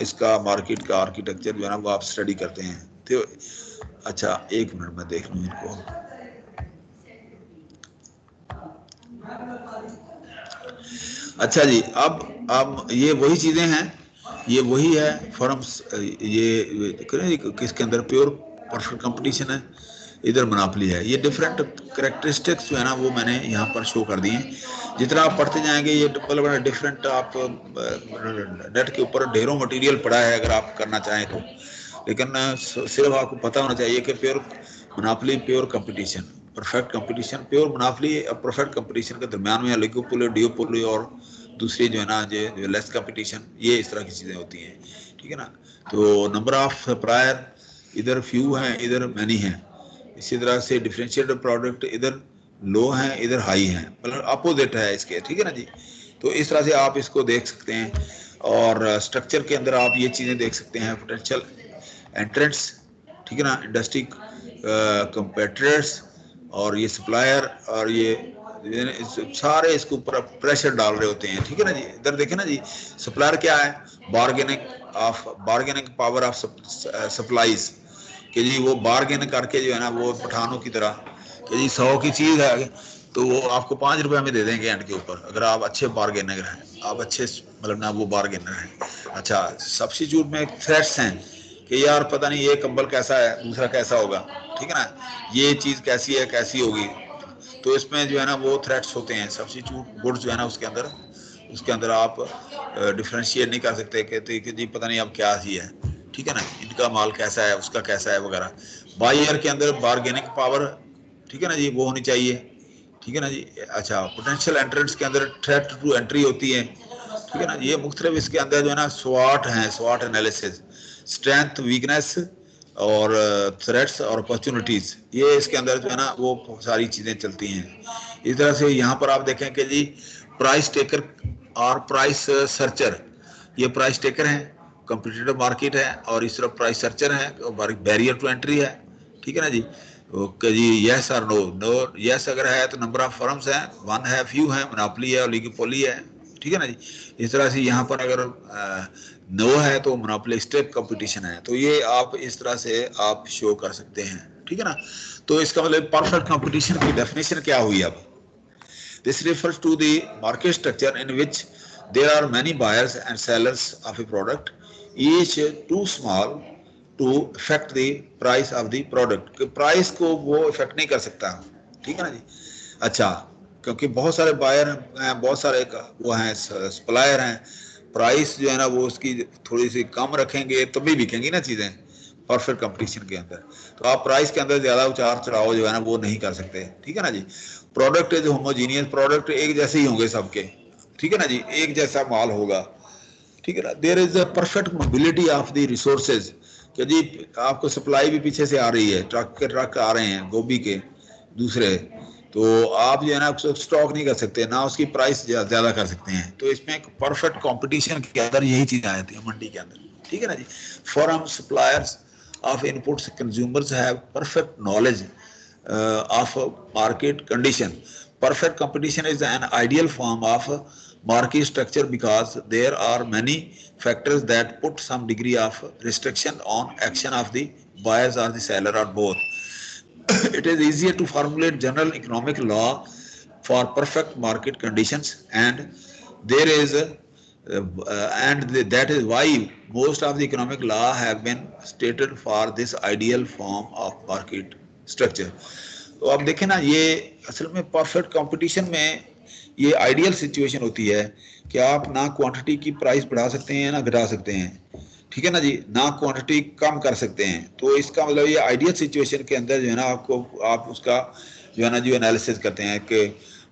इसका मार्केट का आर्किटेक्चर जो है ना वो आप स्टडी करते हैं। तो अच्छा, एक मिनट में देख लूँ इनको। अच्छा जी, अब ये वही चीज़ें हैं, ये वही है फर्म्स, ये किसके अंदर प्योर परफेक्ट कंपटीशन है, इधर मोनोपोली है। ये डिफरेंट करेक्टरिस्टिक्स जो है ना वो मैंने यहाँ पर शो कर दिए हैं। जितना आप पढ़ते जाएंगे ये बड़ा डिफरेंट, आप नेट के ऊपर ढेरों मटेरियल पड़ा है अगर आप करना चाहें तो, लेकिन सिर्फ आपको पता होना चाहिए कि pure monopoly, pure competition, perfect competition, pure monopoly और परफेक्ट कंपटीशन के दरमियान में ओलिगोपोली, डिओपोली और दूसरी जो है ना जो लेस कंपटीशन, ये इस तरह की चीज़ें होती हैं, ठीक है ना। तो नंबर ऑफ सप्लायर इधर फ्यू हैं, इधर मैनी हैं। इसी तरह से डिफरेंशिएटेड प्रोडक्ट इधर लो हैं, इधर हाई हैं, मतलब अपोजिट है इसके, ठीक है ना जी। तो इस तरह से आप इसको देख सकते हैं, और स्ट्रक्चर के अंदर आप ये चीज़ें देख सकते हैं, पोटेंशियल एंट्रेंट्स, ठीक है ना, इंडस्ट्री कंपेटिटर्स, और ये सप्लायर, और ये सारे इसके ऊपर प्रेशर डाल रहे होते हैं, ठीक है ना जी। इधर देखें ना जी, सप्लायर क्या है, बार्गेनिंग पावर ऑफ सप्लाईज, कि जी वो बार्गेन करके जो है ना वो पठानों की तरह कि जी 100 की चीज है तो वो आपको 5 रुपए में दे देंगे एंड के ऊपर, अगर आप अच्छे बार्गेनर हैं, आप अच्छे मतलब ना वो बार्गेनर हैं। अच्छा, सब्स्टिट्यूट में थ्रेट्स हैं कि यार पता नहीं ये कंबल कैसा है, दूसरा कैसा होगा, ठीक है ना, ये चीज कैसी है, कैसी होगी, तो इसमें जो है ना वो थ्रेट्स होते हैं। सब्स्टिट्यूट गुड्स जो है ना उसके अंदर आप डिफ्रेंशिएट नहीं कर सकते कि जी पता नहीं अब क्या ही है, ठीक है ना, इनका माल कैसा है, उसका कैसा है वगैरह। बायर के अंदर बार्गेनिंग पावर, ठीक है ना जी, वो होनी चाहिए, ठीक है ना जी। अच्छा, पोटेंशियल एंट्रेंस के अंदर थ्रेट टू एंट्री होती है, ठीक है ना। ये मुख्तलिफ इसके अंदर जो है ना स्वाट हैं, स्वाट एनालिसिस, स्ट्रेंथ, वीकनेस और थ्रेट्स और अपॉर्चुनिटीज, ये इसके अंदर जो है ना वो सारी चीजें चलती हैं। इस तरह से यहाँ पर आप देखें कि जी प्राइस टेकर और प्राइस सर्चर, ये प्राइस टेकर हैं, कॉम्पिटिटिव मार्केट है, और इस तरफ प्राइस सर्चर है, बैरियर टू एंट्री है, ठीक है ना जी। ओके जी, यस और नो, नो यस अगर है तो नंबर ऑफ फर्म्स हैं, वन है, फ्यू है, मोनोपोली है, ओलिगोपोली है, ठीक है ना जी। इस तरह से यहाँ पर अगर नो है तो मोनोपोलिस्टिक कंपटीशन है, तो ये आप इस तरह से आप शो कर सकते हैं, ठीक है ना। तो इसका मतलब परफेक्ट कंपटीशन की डेफिनेशन क्या हुई अब? This refers to the market structure in which there are many buyers and sellers of a product, each too small to affect the price of the product. Price को वो effect नहीं कर सकता, ठीक है ना जी। अच्छा, क्योंकि बहुत सारे बायर हैं, बहुत सारे वो हैं सप्लायर हैं, प्राइस जो है ना वो उसकी थोड़ी सी कम रखेंगे तभी बिकेंगी ना चीजें परफेक्ट कंपटीशन के अंदर। तो आप प्राइस के अंदर ज्यादा उतार चढ़ाव जो है ना वो नहीं कर सकते, ठीक है ना जी। प्रोडक्ट इज होमोजीनियस, प्रोडक्ट एक जैसे ही होंगे सबके, ठीक है ना जी, एक जैसा माल होगा, ठीक है ना। There is a perfect mobility of the resources, कि जी आपको सप्लाई भी पीछे से आ रही है, ट्रक के ट्रक आ रहे हैं गोभी के दूसरे, तो आप जो है ना स्टॉक नहीं कर सकते ना, उसकी प्राइस ज्यादा कर सकते हैं। तो इसमें एक परफेक्ट कंपटीशन के अंदर यही चीज आ जाती है मंडी के अंदर, ठीक है ना जी। Firm suppliers of inputs, consumers have perfect knowledge of market condition. Perfect competition is an ideal form of market structure because there are many factors that put some degree of restriction on action of the buyers or the seller or both. It is easier to formulate general economic law for perfect market conditions, and there is that is why most of the economic law have been stated for this ideal form of market structure. तो आप देखें ना, ये असल में perfect competition में ये ideal situation होती है कि आप ना क्वांटिटी की प्राइस बढ़ा सकते हैं ना घटा सकते हैं, ठीक है ना जी, ना क्वांटिटी कम कर सकते हैं। तो इसका मतलब ये आइडियल सिचुएशन के अंदर जो है ना आपको आप उसका जो है ना जो एनालिसिस करते हैं कि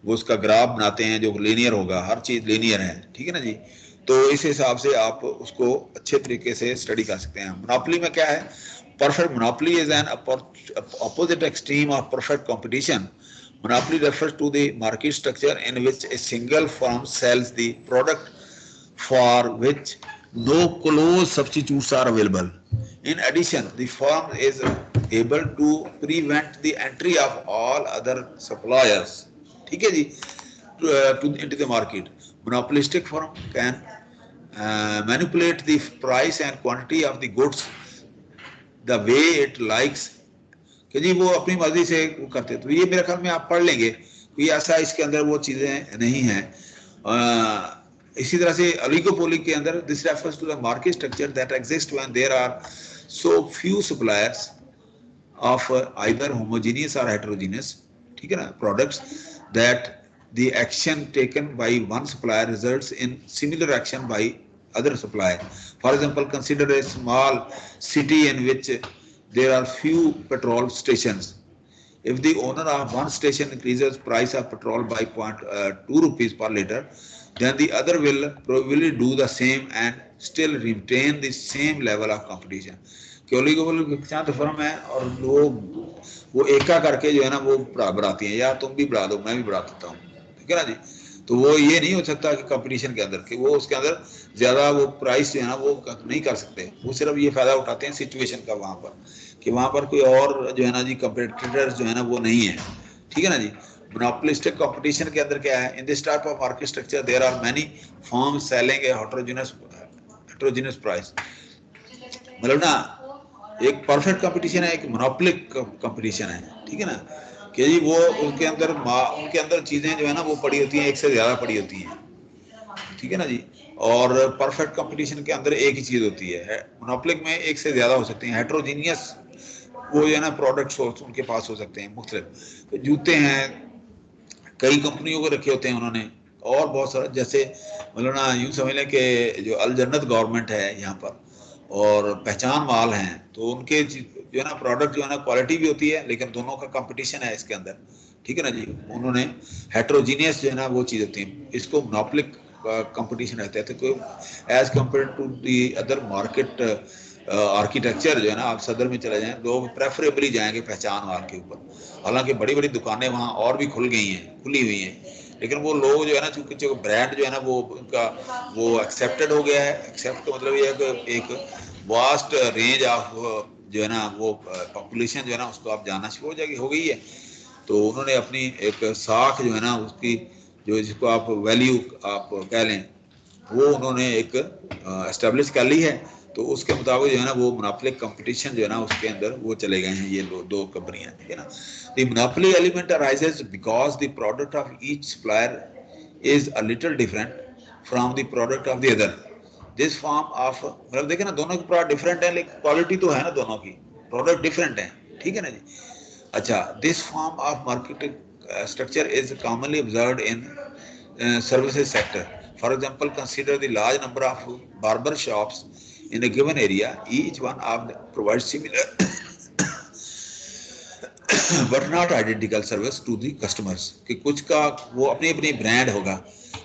वो उसका ग्राफ बनाते हैं जो लीनियर होगा, हर चीज लीनियर है, ठीक है ना जी। तो इस हिसाब से आप उसको अच्छे तरीके से स्टडी कर सकते हैं। मोनोपोली में क्या है? Perfect monopoly is an opposite extreme of perfect competition. Monopoly refers to the market structure in which a single firm sells the product for which no close substitutes are available. In addition, the firm is able to prevent the entry of all other suppliers, ठीक है जी, into the market. Monopolistic firm can manipulate the price and quantity of the goods the way it likes, कि जी वो अपनी मर्जी से करते। तो ये मेरे ख्याल में आप पढ़ लेंगे, कोई ऐसा इसके अंदर वो चीजें नहीं है। इसी तरह से ओलिगोपोली के अंदर this refers to the market structure that exist when there are so few suppliers of either homogeneous or heterogeneous, ठीक है ना, products that the action taken by one supplier results in similar action by other supplier. For example, consider a small city in which there are few petrol stations. If the owner of one station increases price of petrol by 0.2 rupees per liter, then the other will probably do the same and still retain the same level of competition. कि oligopoly चांद firm है और लोग वो एका करके जो है ना वो बढ़ाती हैं, या तुम भी बढ़ा दो मैं भी बढ़ा देता हूँ, ठीक है ना जी। तो वो ये नहीं हो सकता कि कंपटीशन के अंदर कि वो उसके अंदर ज्यादा वो प्राइस जो है ना वो नहीं कर सकते। वो सिर्फ ये फायदा उठाते हैं सिचुएशन का वहां पर कि वहां पर कोई और जो है ना जी कंपटीटर्स जो है ना वो नहीं है, ठीक है ना जी। मोनोपोलिस्टिक कंपटीशन के अंदर क्या है? In this type of market structure there are many firms selling a heterogeneous price, मतलब ना एक परफेक्ट कंपटीशन है, एक मोनोपोलिक कंपटीशन है, ठीक है ना, कि जी वो उनके अंदर चीजें जो है ना वो पड़ी होती हैं, एक से ज्यादा पड़ी होती हैं, ठीक है ना जी। और परफेक्ट कंपटीशन के अंदर एक ही चीज होती है, मोनोपोलिक में एक से ज्यादा हो सकती है, हेट्रोजीनियस वो जो है ना प्रोडक्ट्स उनके पास हो सकते हैं मुख्तलिफ। तो जूते हैं, कई कंपनियों को रखे होते हैं उन्होंने, और बहुत सारा, जैसे मतलब ना यूं समझ लें कि जो अल जन्नत गवर्नमेंट है यहाँ पर, और पहचान माल हैं, तो उनके जो है ना प्रोडक्ट जो है ना क्वालिटी भी होती है, लेकिन दोनों का कंपटीशन है इसके अंदर, ठीक है ना जी। उन्होंने हेट्रोजीनियस जो है ना वो चीज होती है, इसको मोनोपोलिक कंपटीशन रहता है। तो कोई as compare to the other market architecture जो है ना, आप सदर में चले जाएं, लोग प्रेफरेबली जाएंगे पहचान माल के ऊपर। हालांकि बड़ी बड़ी दुकानें वहाँ और भी खुली हुई हैं, लेकिन वो लोग जो है ना, चूंकि जो ब्रांड जो है ना वो उनका वो एक्सेप्टेड हो गया है। एक्सेप्ट का मतलब ये है कि एक वास्ट रेंज ऑफ जो है ना वो पॉपुलेशन जो है ना उसको आप जानना शुरू हो गई है। तो उन्होंने अपनी एक साख जो है ना उसकी, जो जिसको आप वैल्यू आप कह लें, वो उन्होंने एक एस्टेब्लिश कर ली है। तो उसके मुताबिक जो है ना वो मोनोपोलिक कंपटीशन जो है ना उसके अंदर वो चले गए हैं ये दो कंपनियां, ठीक है ना। The monopoly element arises because the product of each supplier is a little different from the product of the other. This form of, मतलब देखे ना दोनों के प्रोडक्ट डिफरेंट है, लेकिन क्वालिटी तो है ना दोनों की, प्रोडक्ट डिफरेंट है, ठीक है ना जी। अच्छा, this form of marketing structure is commonly observed in services sector. For example, consider the large number of barber shops in a given area. Each one of them provides similar but not identical service to the customers. कि कुछ का वो अपनी अपनी brand होगा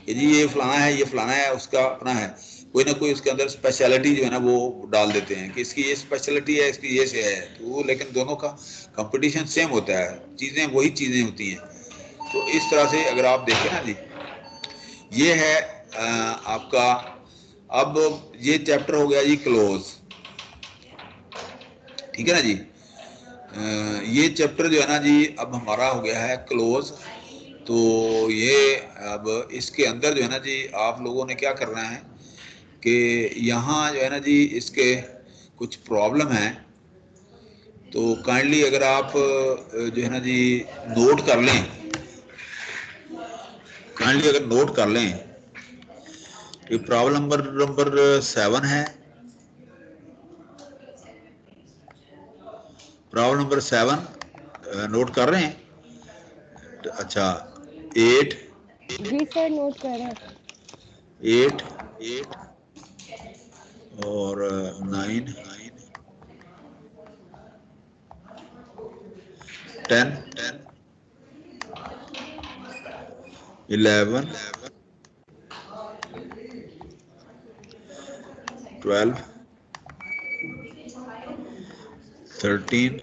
कि जी ये फलाना है, ये फलाना है, उसका अपना है, कोई ना कोई उसके अंदर स्पेशलिटी जो है ना वो डाल देते हैं कि इसकी ये स्पेशलिटी है, इसकी ये से है, तो वो लेकिन दोनों का कंपटीशन सेम होता है, चीजें वही चीजें होती हैं। तो इस तरह से अगर आप देखें ना जी, ये है आपका, अब ये चैप्टर हो गया जी क्लोज, ठीक है ना जी। ये चैप्टर जो है ना जी अब हमारा हो गया है क्लोज। तो ये अब इसके अंदर जो है ना जी आप लोगों ने क्या करना है कि यहाँ जो है ना जी इसके कुछ प्रॉब्लम है, तो काइंडली अगर आप जो है ना जी नोट कर लें, काइंडली अगर नोट कर लें, ये प्रॉब्लम नंबर 7 है, प्रॉब्लम नंबर 7 नोट कर रहे हैं। अच्छा 8, जी सर नोट कर रहे हैं। 8 और 9, 10, 11, 12, 13,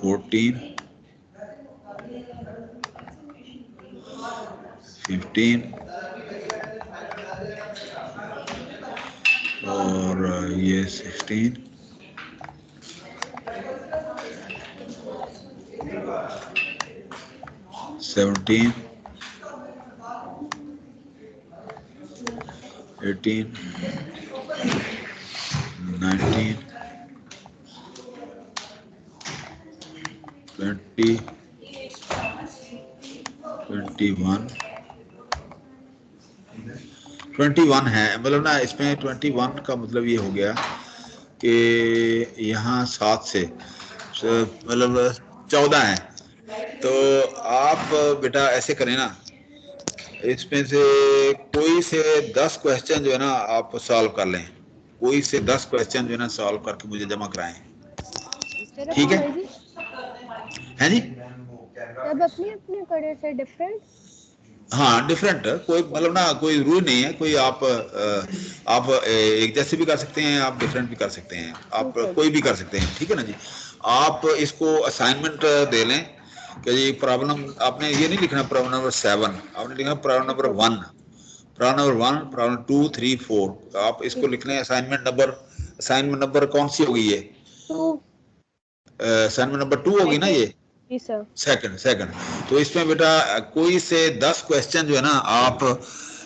14, 15 और ये 16, 17, 18, 19, 20, 21, 21 है, मतलब ना इसमें 21 का मतलब ये हो गया कि यहाँ 7 से मतलब 14 है। तो आप बेटा ऐसे करें ना, इसमें से कोई से 10 क्वेश्चन जो है ना आप सॉल्व कर लें, कोई से 10 क्वेश्चन जो है ना सॉल्व करके मुझे जमा कराएं, सर ठीक अपनी है? मर्जी, हैं जी? सब अपनी अपनी करे सर, डिफरेंट। हाँ डिफरेंट, कोई मतलब ना कोई रूल नहीं है, कोई आप एक जैसे भी कर सकते हैं, आप डिफरेंट भी कर सकते हैं, आप ठीक है कोई जी। भी कर सकते हैं, ठीक है ना जी। आप इसको असाइनमेंट दे लें कि जी प्रॉब्लम आपने ये नहीं लिखना प्रॉब्लम नंबर 7, आपने लिखना प्रॉब्लम ठीक नंबर है जी। 1, प्रॉब्लम नंबर 1, प्रॉब्लम 2, 3, 4, आप इसको ठीक है लिख लें। सर। असाइनमेंट नंबर कौन सी होगी ये? टू। असाइनमेंट नंबर 2 होगी ना ये, जी सर। सेकंड। तो इसमें बेटा कोई से 10 क्वेश्चन जो है ना आप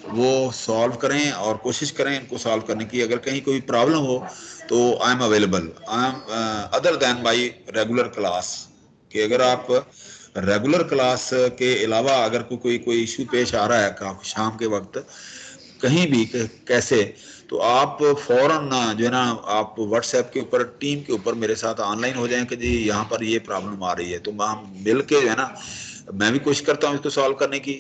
वो सॉल्व करें और कोशिश करें इनको सॉल्व करने की। अगर कहीं कोई प्रॉब्लम हो तो I am available, I am other than my regular class. कि अगर आप रेगुलर क्लास के अलावा अगर कोई कोई इशू पेश आ रहा है शाम के वक्त कहीं भी कैसे, तो आप फौरन जो है ना आप व्हाट्सएप के ऊपर टीम के ऊपर मेरे साथ ऑनलाइन हो जाएं कि जी यहाँ पर ये प्रॉब्लम आ रही है, तो हम मिल के जो है ना मैं भी कोशिश करता हूँ इसको सॉल्व करने की।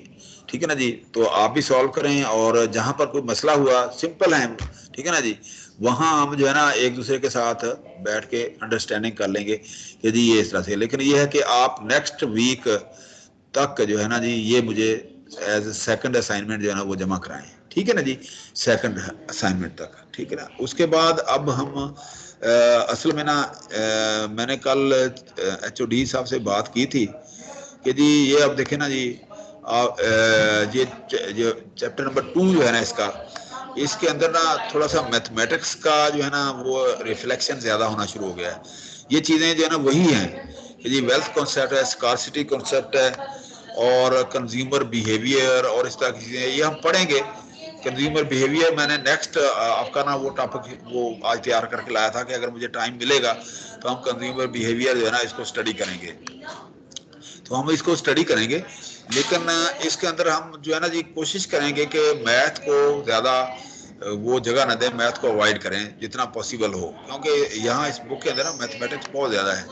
ठीक है ना जी, तो आप भी सॉल्व करें और जहाँ पर कोई मसला हुआ सिंपल है, ठीक है ना जी, वहाँ हम जो है ना एक दूसरे के साथ बैठ के अंडरस्टैंडिंग कर लेंगे कि जी ये इस तरह से। लेकिन ये है कि आप नेक्स्ट वीक तक जो है ना जी ये मुझे एज सेकंड असाइनमेंट जो है ना वो जमा कराएं। ठीक है ना जी, सेकंड असाइनमेंट तक। ठीक है ना, उसके बाद अब हम असल में ना मैंने कल HOD साहब से बात की थी कि जी ये अब देखें ना जी ये जो चैप्टर नंबर 2 जो है ना इसके अंदर ना थोड़ा सा मैथमेटिक्स का जो है ना वो रिफ्लेक्शन ज्यादा होना शुरू हो गया है। ये चीजें जो है ना वही हैं कि जी वेल्थ कॉन्सेप्ट है, स्कार्सिटी कॉन्सेप्ट है और कंज्यूमर बिहेवियर और इस तरह की चीजें ये हम पढ़ेंगे। कंज्यूमर बिहेवियर मैंने नेक्स्ट आपका ना वो टॉपिक वो आज तैयार करके लाया था कि अगर मुझे टाइम मिलेगा तो हम कंज्यूमर बिहेवियर जो है ना इसको स्टडी करेंगे, तो हम इसको स्टडी करेंगे। लेकिन इसके अंदर हम जो है ना जी कोशिश करेंगे कि मैथ को ज़्यादा वो जगह ना दें, मैथ को अवॉइड करें जितना पॉसिबल हो, क्योंकि यहाँ इस बुक के अंदर ना मैथमेटिक्स बहुत ज़्यादा है।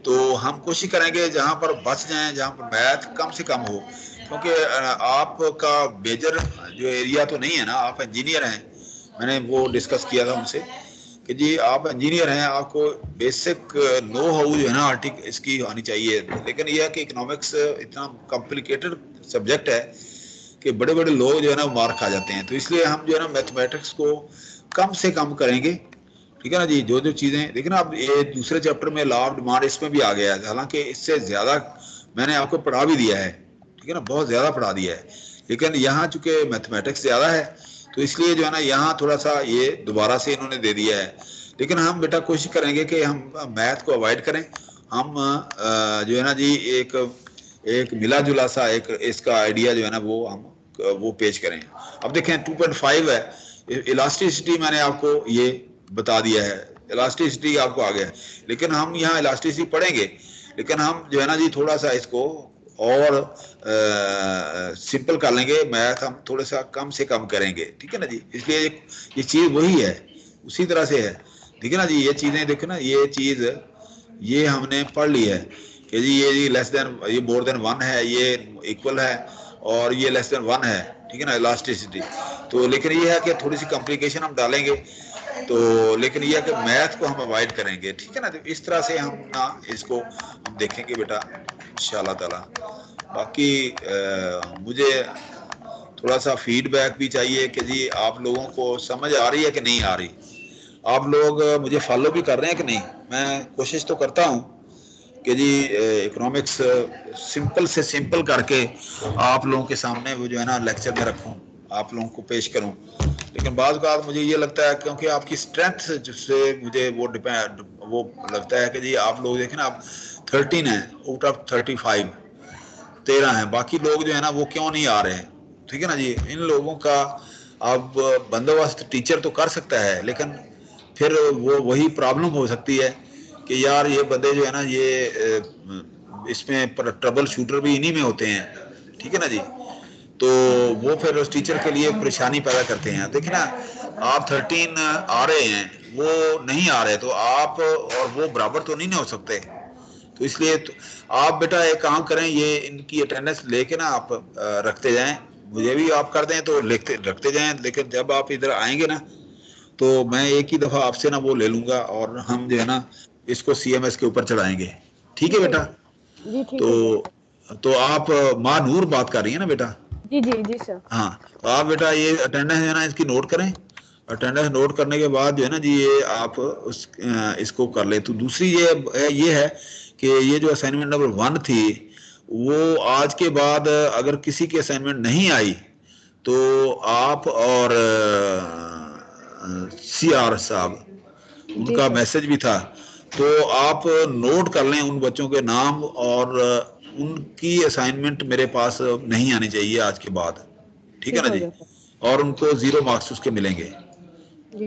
तो हम कोशिश करेंगे जहाँ पर बच जाएं, जहाँ पर मैथ कम से कम हो, क्योंकि आपका मेजर जो एरिया तो नहीं है ना, आप इंजीनियर हैं, मैंने वो डिस्कस किया था उनसे कि जी आप इंजीनियर हैं, आपको बेसिक नो हाउ जो है ना आर्टिक इसकी आनी चाहिए। लेकिन यह है कि इकोनॉमिक्स इतना कॉम्प्लिकेटेड सब्जेक्ट है कि बड़े बड़े लोग जो है ना मार खा जाते हैं, तो इसलिए हम जो है ना मैथमेटिक्स को कम से कम करेंगे। ठीक है ना जी, जो जो चीजें देखना अब ये दूसरे चैप्टर में लॉ ऑफ डिमांड इसमें भी आ गया है, हालांकि इससे ज्यादा मैंने आपको पढ़ा भी दिया है, ठीक है ना, बहुत ज्यादा पढ़ा दिया है, लेकिन यहाँ चूंकि मैथमेटिक्स ज्यादा है तो इसलिए जो है ना यहाँ थोड़ा सा ये दोबारा से इन्होंने दे दिया है। लेकिन हम बेटा कोशिश करेंगे कि हम मैथ को अवॉइड करें, हम जो है ना जी एक मिला जुला सा एक इसका आइडिया जो है ना वो पेश करें। अब देखें 2.5 है, इलास्टिसिटी मैंने आपको ये बता दिया है, इलास्टिसिटी आपको आ गया है, लेकिन हम यहाँ इलास्टिसिटी पढ़ेंगे, लेकिन हम जो है ना जी थोड़ा सा इसको और सिंपल कर लेंगे, मैथ हम थोड़ा सा कम से कम करेंगे। ठीक है ना जी, इसलिए ये चीज़ वही है, उसी तरह से है। ठीक है ना जी, ये चीज़ें देखो ना, ये चीज़ ये हमने पढ़ ली है कि जी ये लेस देन, ये मोर देन 1 है, ये इक्वल है और ये लेस देन 1 है। ठीक है ना, इलास्टिसिटी। तो लेकिन ये है कि थोड़ी सी कॉम्प्लिकेशन हम डालेंगे, तो लेकिन ये है कि मैथ को हम अवॉइड करेंगे। ठीक है ना, तो इस तरह से हम ना इसको हम देखेंगे बेटा इंशाल्लाह ताला। बाकी मुझे थोड़ा सा फीडबैक भी चाहिए कि जी आप लोगों को समझ आ रही है कि नहीं आ रही, आप लोग मुझे फॉलो भी कर रहे हैं कि नहीं। मैं कोशिश तो करता हूँ कि जी इकोनॉमिक्स सिंपल से सिंपल करके आप लोगों के सामने वो जो है ना लेक्चर में रखूँ, आप लोगों को पेश करूँ, लेकिन बाज़ बात मुझे ये लगता है क्योंकि आपकी स्ट्रेंथ से मुझे वो डिपेंड वो लगता है कि जी आप लोग देखें ना, आप 13 हैं आउट ऑफ 35, 13 हैं, बाकी लोग जो है ना वो क्यों नहीं आ रहे हैं। ठीक है ना जी, इन लोगों का अब बंदोबस्त टीचर तो कर सकता है, लेकिन फिर वो वही प्रॉब्लम हो सकती है कि यार ये बंदे जो है ना ये इसमें ट्रबल शूटर भी इन्हीं में होते हैं। ठीक है ना जी, तो वो फिर उस टीचर के लिए परेशानी पैदा करते हैं। देखिए ना, आप 13 आ रहे हैं, वो नहीं आ रहे, तो आप और वो बराबर तो नहीं हो सकते। तो इसलिए तो आप बेटा एक काम करें, ये इनकी अटेंडेंस लेके ना आप रखते जाएं, मुझे भी आप कर दें तो लिखते रखते जाएं, लेकिन जब आप इधर आएंगे ना तो मैं एक ही दफा आपसे ना वो ले लूंगा और हम जो है ना इसको CMS के ऊपर चढ़ाएंगे। ठीक है बेटा? जी ठीक है सर। तो आप माँ नूर बात कर रही है ना बेटा? जी जी जी सर। हाँ, तो आप बेटा ये अटेंडेंस है ना इसकी नोट करें, अटेंडेंस नोट करने के बाद जो है ना जी ये आप इसको कर ले। तो दूसरी ये है कि ये जो असाइनमेंट नंबर 1 थी, वो आज के बाद अगर किसी की असाइनमेंट नहीं आई तो आप और CR साहब, जी उनका सर। मैसेज भी था, तो आप नोट कर लें उन बच्चों के नाम और उनकी असाइनमेंट मेरे पास नहीं आनी चाहिए आज के बाद। ठीक है ना जी, और उनको 0 मार्क्स उसके मिलेंगे,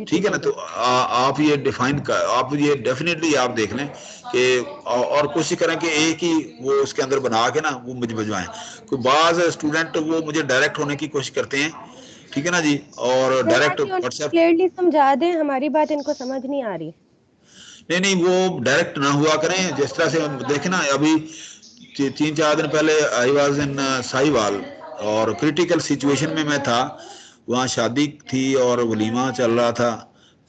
ठीक है ना। तो आप ये डिफाइन कर, आप ये डेफिनेटली आप देख लें कि और कोशिश करें कि एक ही वो उसके अंदर बना के ना वो मुझे भिजवाएं। कोई बाज स्टूडेंट वो मुझे डायरेक्ट होने की कोशिश करते हैं, ठीक है ना जी, और डायरेक्ट व्हाट्सएप क्लियरली समझा दें, हमारी बात इनको समझ नहीं आ रही। नहीं वो डायरेक्ट ना हुआ करें। जिस तरह से हम देखें ना, अभी 3-4 दिन पहले आई वाज इन साहिवाल और क्रिटिकल सिचुएशन में मैं था, वहाँ शादी थी और वलीमा चल रहा था,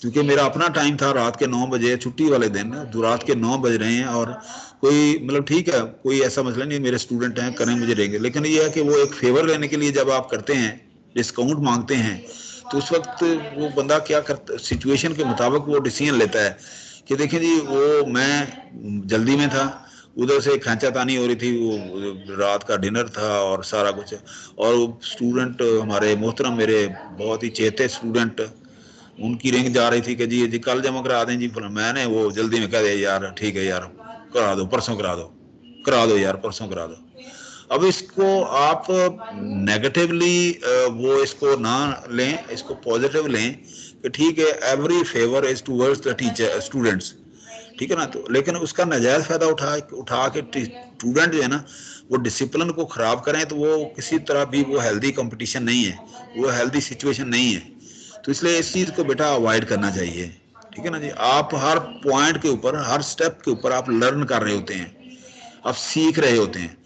क्योंकि मेरा अपना टाइम था रात के 9 बजे, छुट्टी वाले दिन, तो रात के 9 बज रहे हैं और कोई मतलब ठीक है कोई ऐसा मसला नहीं, मेरे स्टूडेंट हैं करें मुझे देंगे, लेकिन ये है कि वो एक फेवर लेने के लिए जब आप करते हैं, डिस्काउंट मांगते हैं, तो उस वक्त वो बंदा क्या करता, सिचुएशन के मुताबिक वो डिसीजन लेता है कि देखें जी वो मैं जल्दी में था, उधर से खींचातानी हो रही थी, वो रात का डिनर था और सारा कुछ, और स्टूडेंट हमारे मोहतरम मेरे बहुत ही चेते स्टूडेंट, उनकी रिंग जा रही थी कि जी कल जमा करा दें जी, मैंने वो जल्दी में कह दिया यार ठीक है यार करा दो, परसों करा दो यार, परसों करा दो। अब इसको आप नेगेटिवली वो इसको ना लें, इसको पॉजिटिव लें कि ठीक है every favour is towards the teacher students, ठीक है ना। तो लेकिन उसका नाजायज फायदा उठा के स्टूडेंट जो है ना वो डिसिप्लिन को खराब करें, तो वो किसी तरह भी वो हेल्दी कंपटीशन नहीं है, वो हेल्दी सिचुएशन नहीं है। तो इसलिए इस चीज़ को बेटा अवॉइड करना चाहिए, ठीक है ना जी। आप हर पॉइंट के ऊपर, हर स्टेप के ऊपर आप लर्न कर रहे होते हैं, आप सीख रहे होते हैं,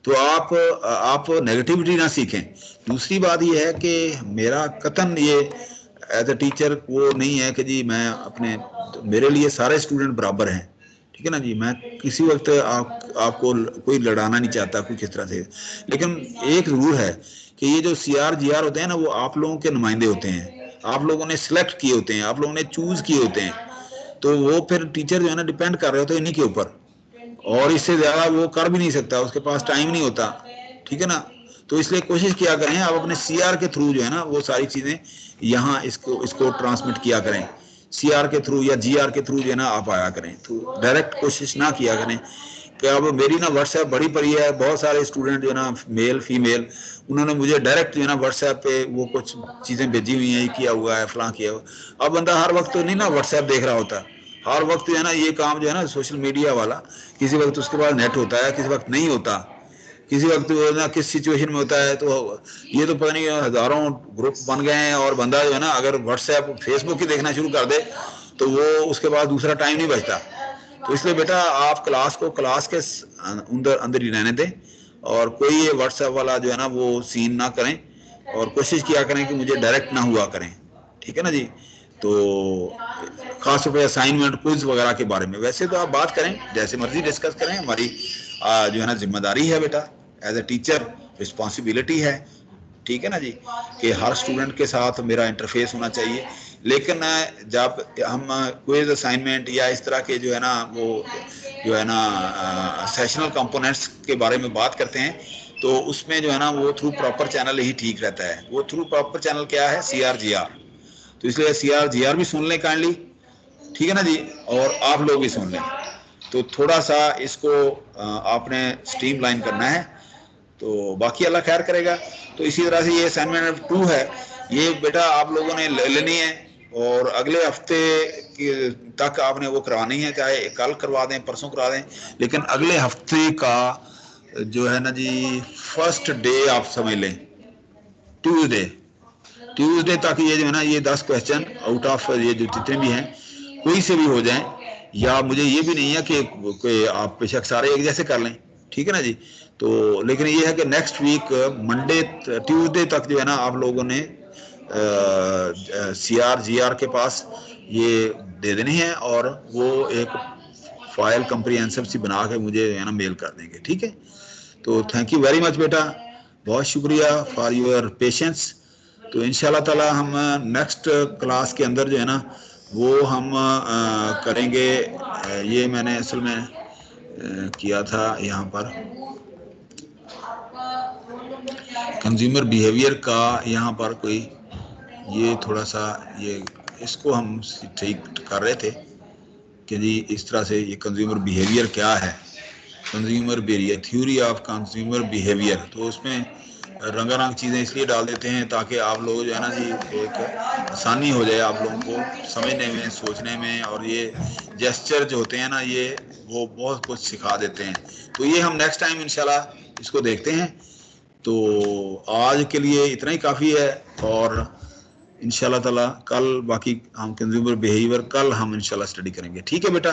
तो आप नेगेटिविटी ना सीखें। दूसरी बात ये है कि मेरा कतन ये एज ए टीचर वो नहीं है कि जी मैं अपने, तो मेरे लिए सारे स्टूडेंट बराबर हैं, ठीक है ना जी। मैं किसी वक्त आपको कोई लड़ाना नहीं चाहता कोई किस तरह से, लेकिन एक जरूर है कि ये जो CR GR होते हैं ना वो आप लोगों के नुमाइंदे होते हैं, आप लोगों ने सिलेक्ट किए होते हैं, आप लोगों ने चूज किए होते हैं, तो वो फिर टीचर जो है ना डिपेंड कर रहे होते हैं इन्हीं के ऊपर, और इससे ज्यादा वो कर भी नहीं सकता, उसके पास टाइम नहीं होता, ठीक है ना। तो इसलिए कोशिश किया करें आप अपने CR के थ्रू जो है ना वो सारी चीजें यहाँ इसको ट्रांसमिट किया करें, CR के थ्रू या GR के थ्रू जो है ना आप आया करें, तो डायरेक्ट कोशिश ना किया करें कि अब मेरी ना व्हाट्सएप बड़ी पड़ी है, बहुत सारे स्टूडेंट जो है ना मेल फीमेल, उन्होंने मुझे डायरेक्ट जो है ना व्हाट्सएप पे वो कुछ चीज़ें भेजी हुई हैं, ये किया हुआ है फलां किया हुआ। अब बंदा हर वक्त तो नहीं ना व्हाट्सएप देख रहा होता, हर वक्त जो है ना ये काम जो है ना सोशल मीडिया वाला, किसी वक्त उसके पास नेट होता है, किसी वक्त नहीं होता, किसी वक्त वो ना किस सिचुएशन में होता है। तो ये तो पता नहीं हजारों ग्रुप बन गए हैं, और बंदा जो है ना अगर व्हाट्सएप फेसबुक ही देखना शुरू कर दे तो वो उसके पास दूसरा टाइम नहीं बचता। तो इसलिए बेटा आप क्लास को क्लास के अंदर अंदर ही रहने दें, और कोई ये व्हाट्सएप वाला जो है ना वो सीन ना करें, और कोशिश किया करें कि मुझे डायरेक्ट ना हुआ करें, ठीक है ना जी। तो खास तौर पर असाइनमेंट क्विज वगैरह के बारे में वैसे तो आप बात करें, जैसे मर्जी डिस्कस करें, हमारी जो है ना जिम्मेदारी है बेटा, एज ए टीचर रिस्पॉन्सिबिलिटी है, ठीक है ना जी, कि हर स्टूडेंट के साथ मेरा इंटरफेस होना चाहिए। लेकिन जब हम क्विज असाइनमेंट या इस तरह के जो है ना वो जो है ना सेशनल कंपोनेंट्स के बारे में बात करते हैं, तो उसमें जो है ना वो थ्रू प्रॉपर चैनल ही ठीक रहता है। वो थ्रू प्रॉपर चैनल क्या है? CR GR। तो इसलिए CR GR भी सुन लें काइंडली, ठीक है ना जी, और आप लोग भी सुन लें। तो थोड़ा सा इसको आपने स्ट्रीमलाइन करना है, तो बाकी अल्लाह खैर करेगा। तो इसी तरह से ये असाइनमेंट 2 है, ये बेटा आप लोगों ने लेनी है, और अगले हफ्ते तक आपने वो करवानी है, चाहे कल करवा दें परसों करवा दें, लेकिन अगले हफ्ते का जो है ना जी फर्स्ट डे आप समझ लें, ट्यूसडे तक ये जो है ना ये 10 क्वेश्चन आउट ऑफ ये जो जितने भी हैं कोई से भी हो जाएं, या मुझे ये भी नहीं है कि आप बेशक सारे एक जैसे कर लें, ठीक है ना जी। तो लेकिन ये है कि नेक्स्ट वीक मंडे ट्यूसडे तक जो है ना आप लोगों ने CR GR के पास ये दे देनी है, और वो एक फाइल कंप्रिहेंसिव सी बना के मुझे है ना मेल कर देंगे, ठीक है। तो थैंक यू वेरी मच बेटा, बहुत शुक्रिया फॉर योर पेशेंस। तो इंशाल्लाह ताला हम नेक्स्ट क्लास के अंदर जो है ना वो हम करेंगे, ये मैंने असल में किया था यहाँ पर कंज्यूमर बिहेवियर का, यहाँ पर कोई ये थोड़ा सा ये इसको हम ठीक कर रहे थे कि जी इस तरह से ये कंज्यूमर बिहेवियर क्या है, consumer behaviour, theory of consumer behaviour. तो उसमें रंगारंग चीज़ें इसलिए डाल देते हैं ताकि आप लोग जो है ना जी एक आसानी हो जाए आप लोगों को समझने में, सोचने में, और ये जेस्चर जो होते हैं ना ये वो बहुत कुछ सिखा देते हैं। तो ये हम नेक्स्ट टाइम इंशाल्लाह इसको देखते हैं। तो आज के लिए इतना ही काफ़ी है, और इंशाल्लाह ताला कल बाकी हम कंज्यूमर बिहेवियर कल हम इंशाल्लाह स्टडी करेंगे। ठीक है बेटा,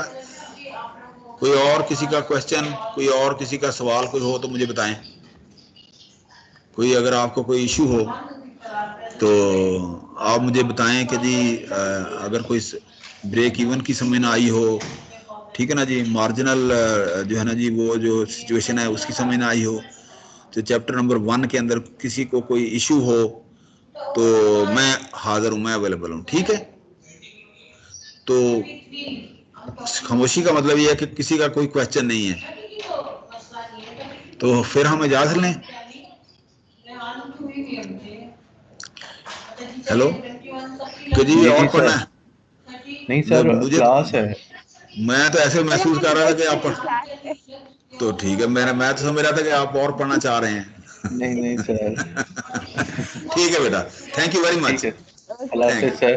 कोई और किसी का क्वेश्चन, कोई और किसी का सवाल कोई हो तो मुझे बताएं। कोई अगर आपको कोई इशू हो तो आप मुझे बताएं कि जी अगर कोई ब्रेक इवन की समझ ना आई हो, ठीक है ना जी, मार्जिनल जो है ना जी वो जो सिचुएशन है उसकी समझ ना आई हो, तो चैप्टर नंबर 1 के अंदर किसी को कोई इशू हो तो मैं हाजिर हूँ, मैं अवेलेबल हूँ। ठीक है, तो खामोशी का मतलब ये है कि किसी का कोई क्वेश्चन नहीं है, तो फिर हम इजाजत लें। हेलो, तो जी और पढ़ना है? नहीं सर, मुझे क्लास है। मैं तो ऐसे महसूस कर रहा था कि आप क्लास है। तो ठीक है, मैं तो समझ रहा था कि आप और पढ़ना चाह रहे हैं। नहीं सर। ठीक है बेटा, थैंक यू वेरी मच। ठीक है, अल्लाह हाफिज सर।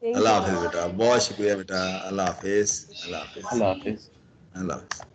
अल्लाह हाफिज बेटा, बहुत शुक्रिया बेटा, अल्लाह हाफिज, अल्लाह हाफिज, अल्लाह हाफिज। अल्लाह हाफिज।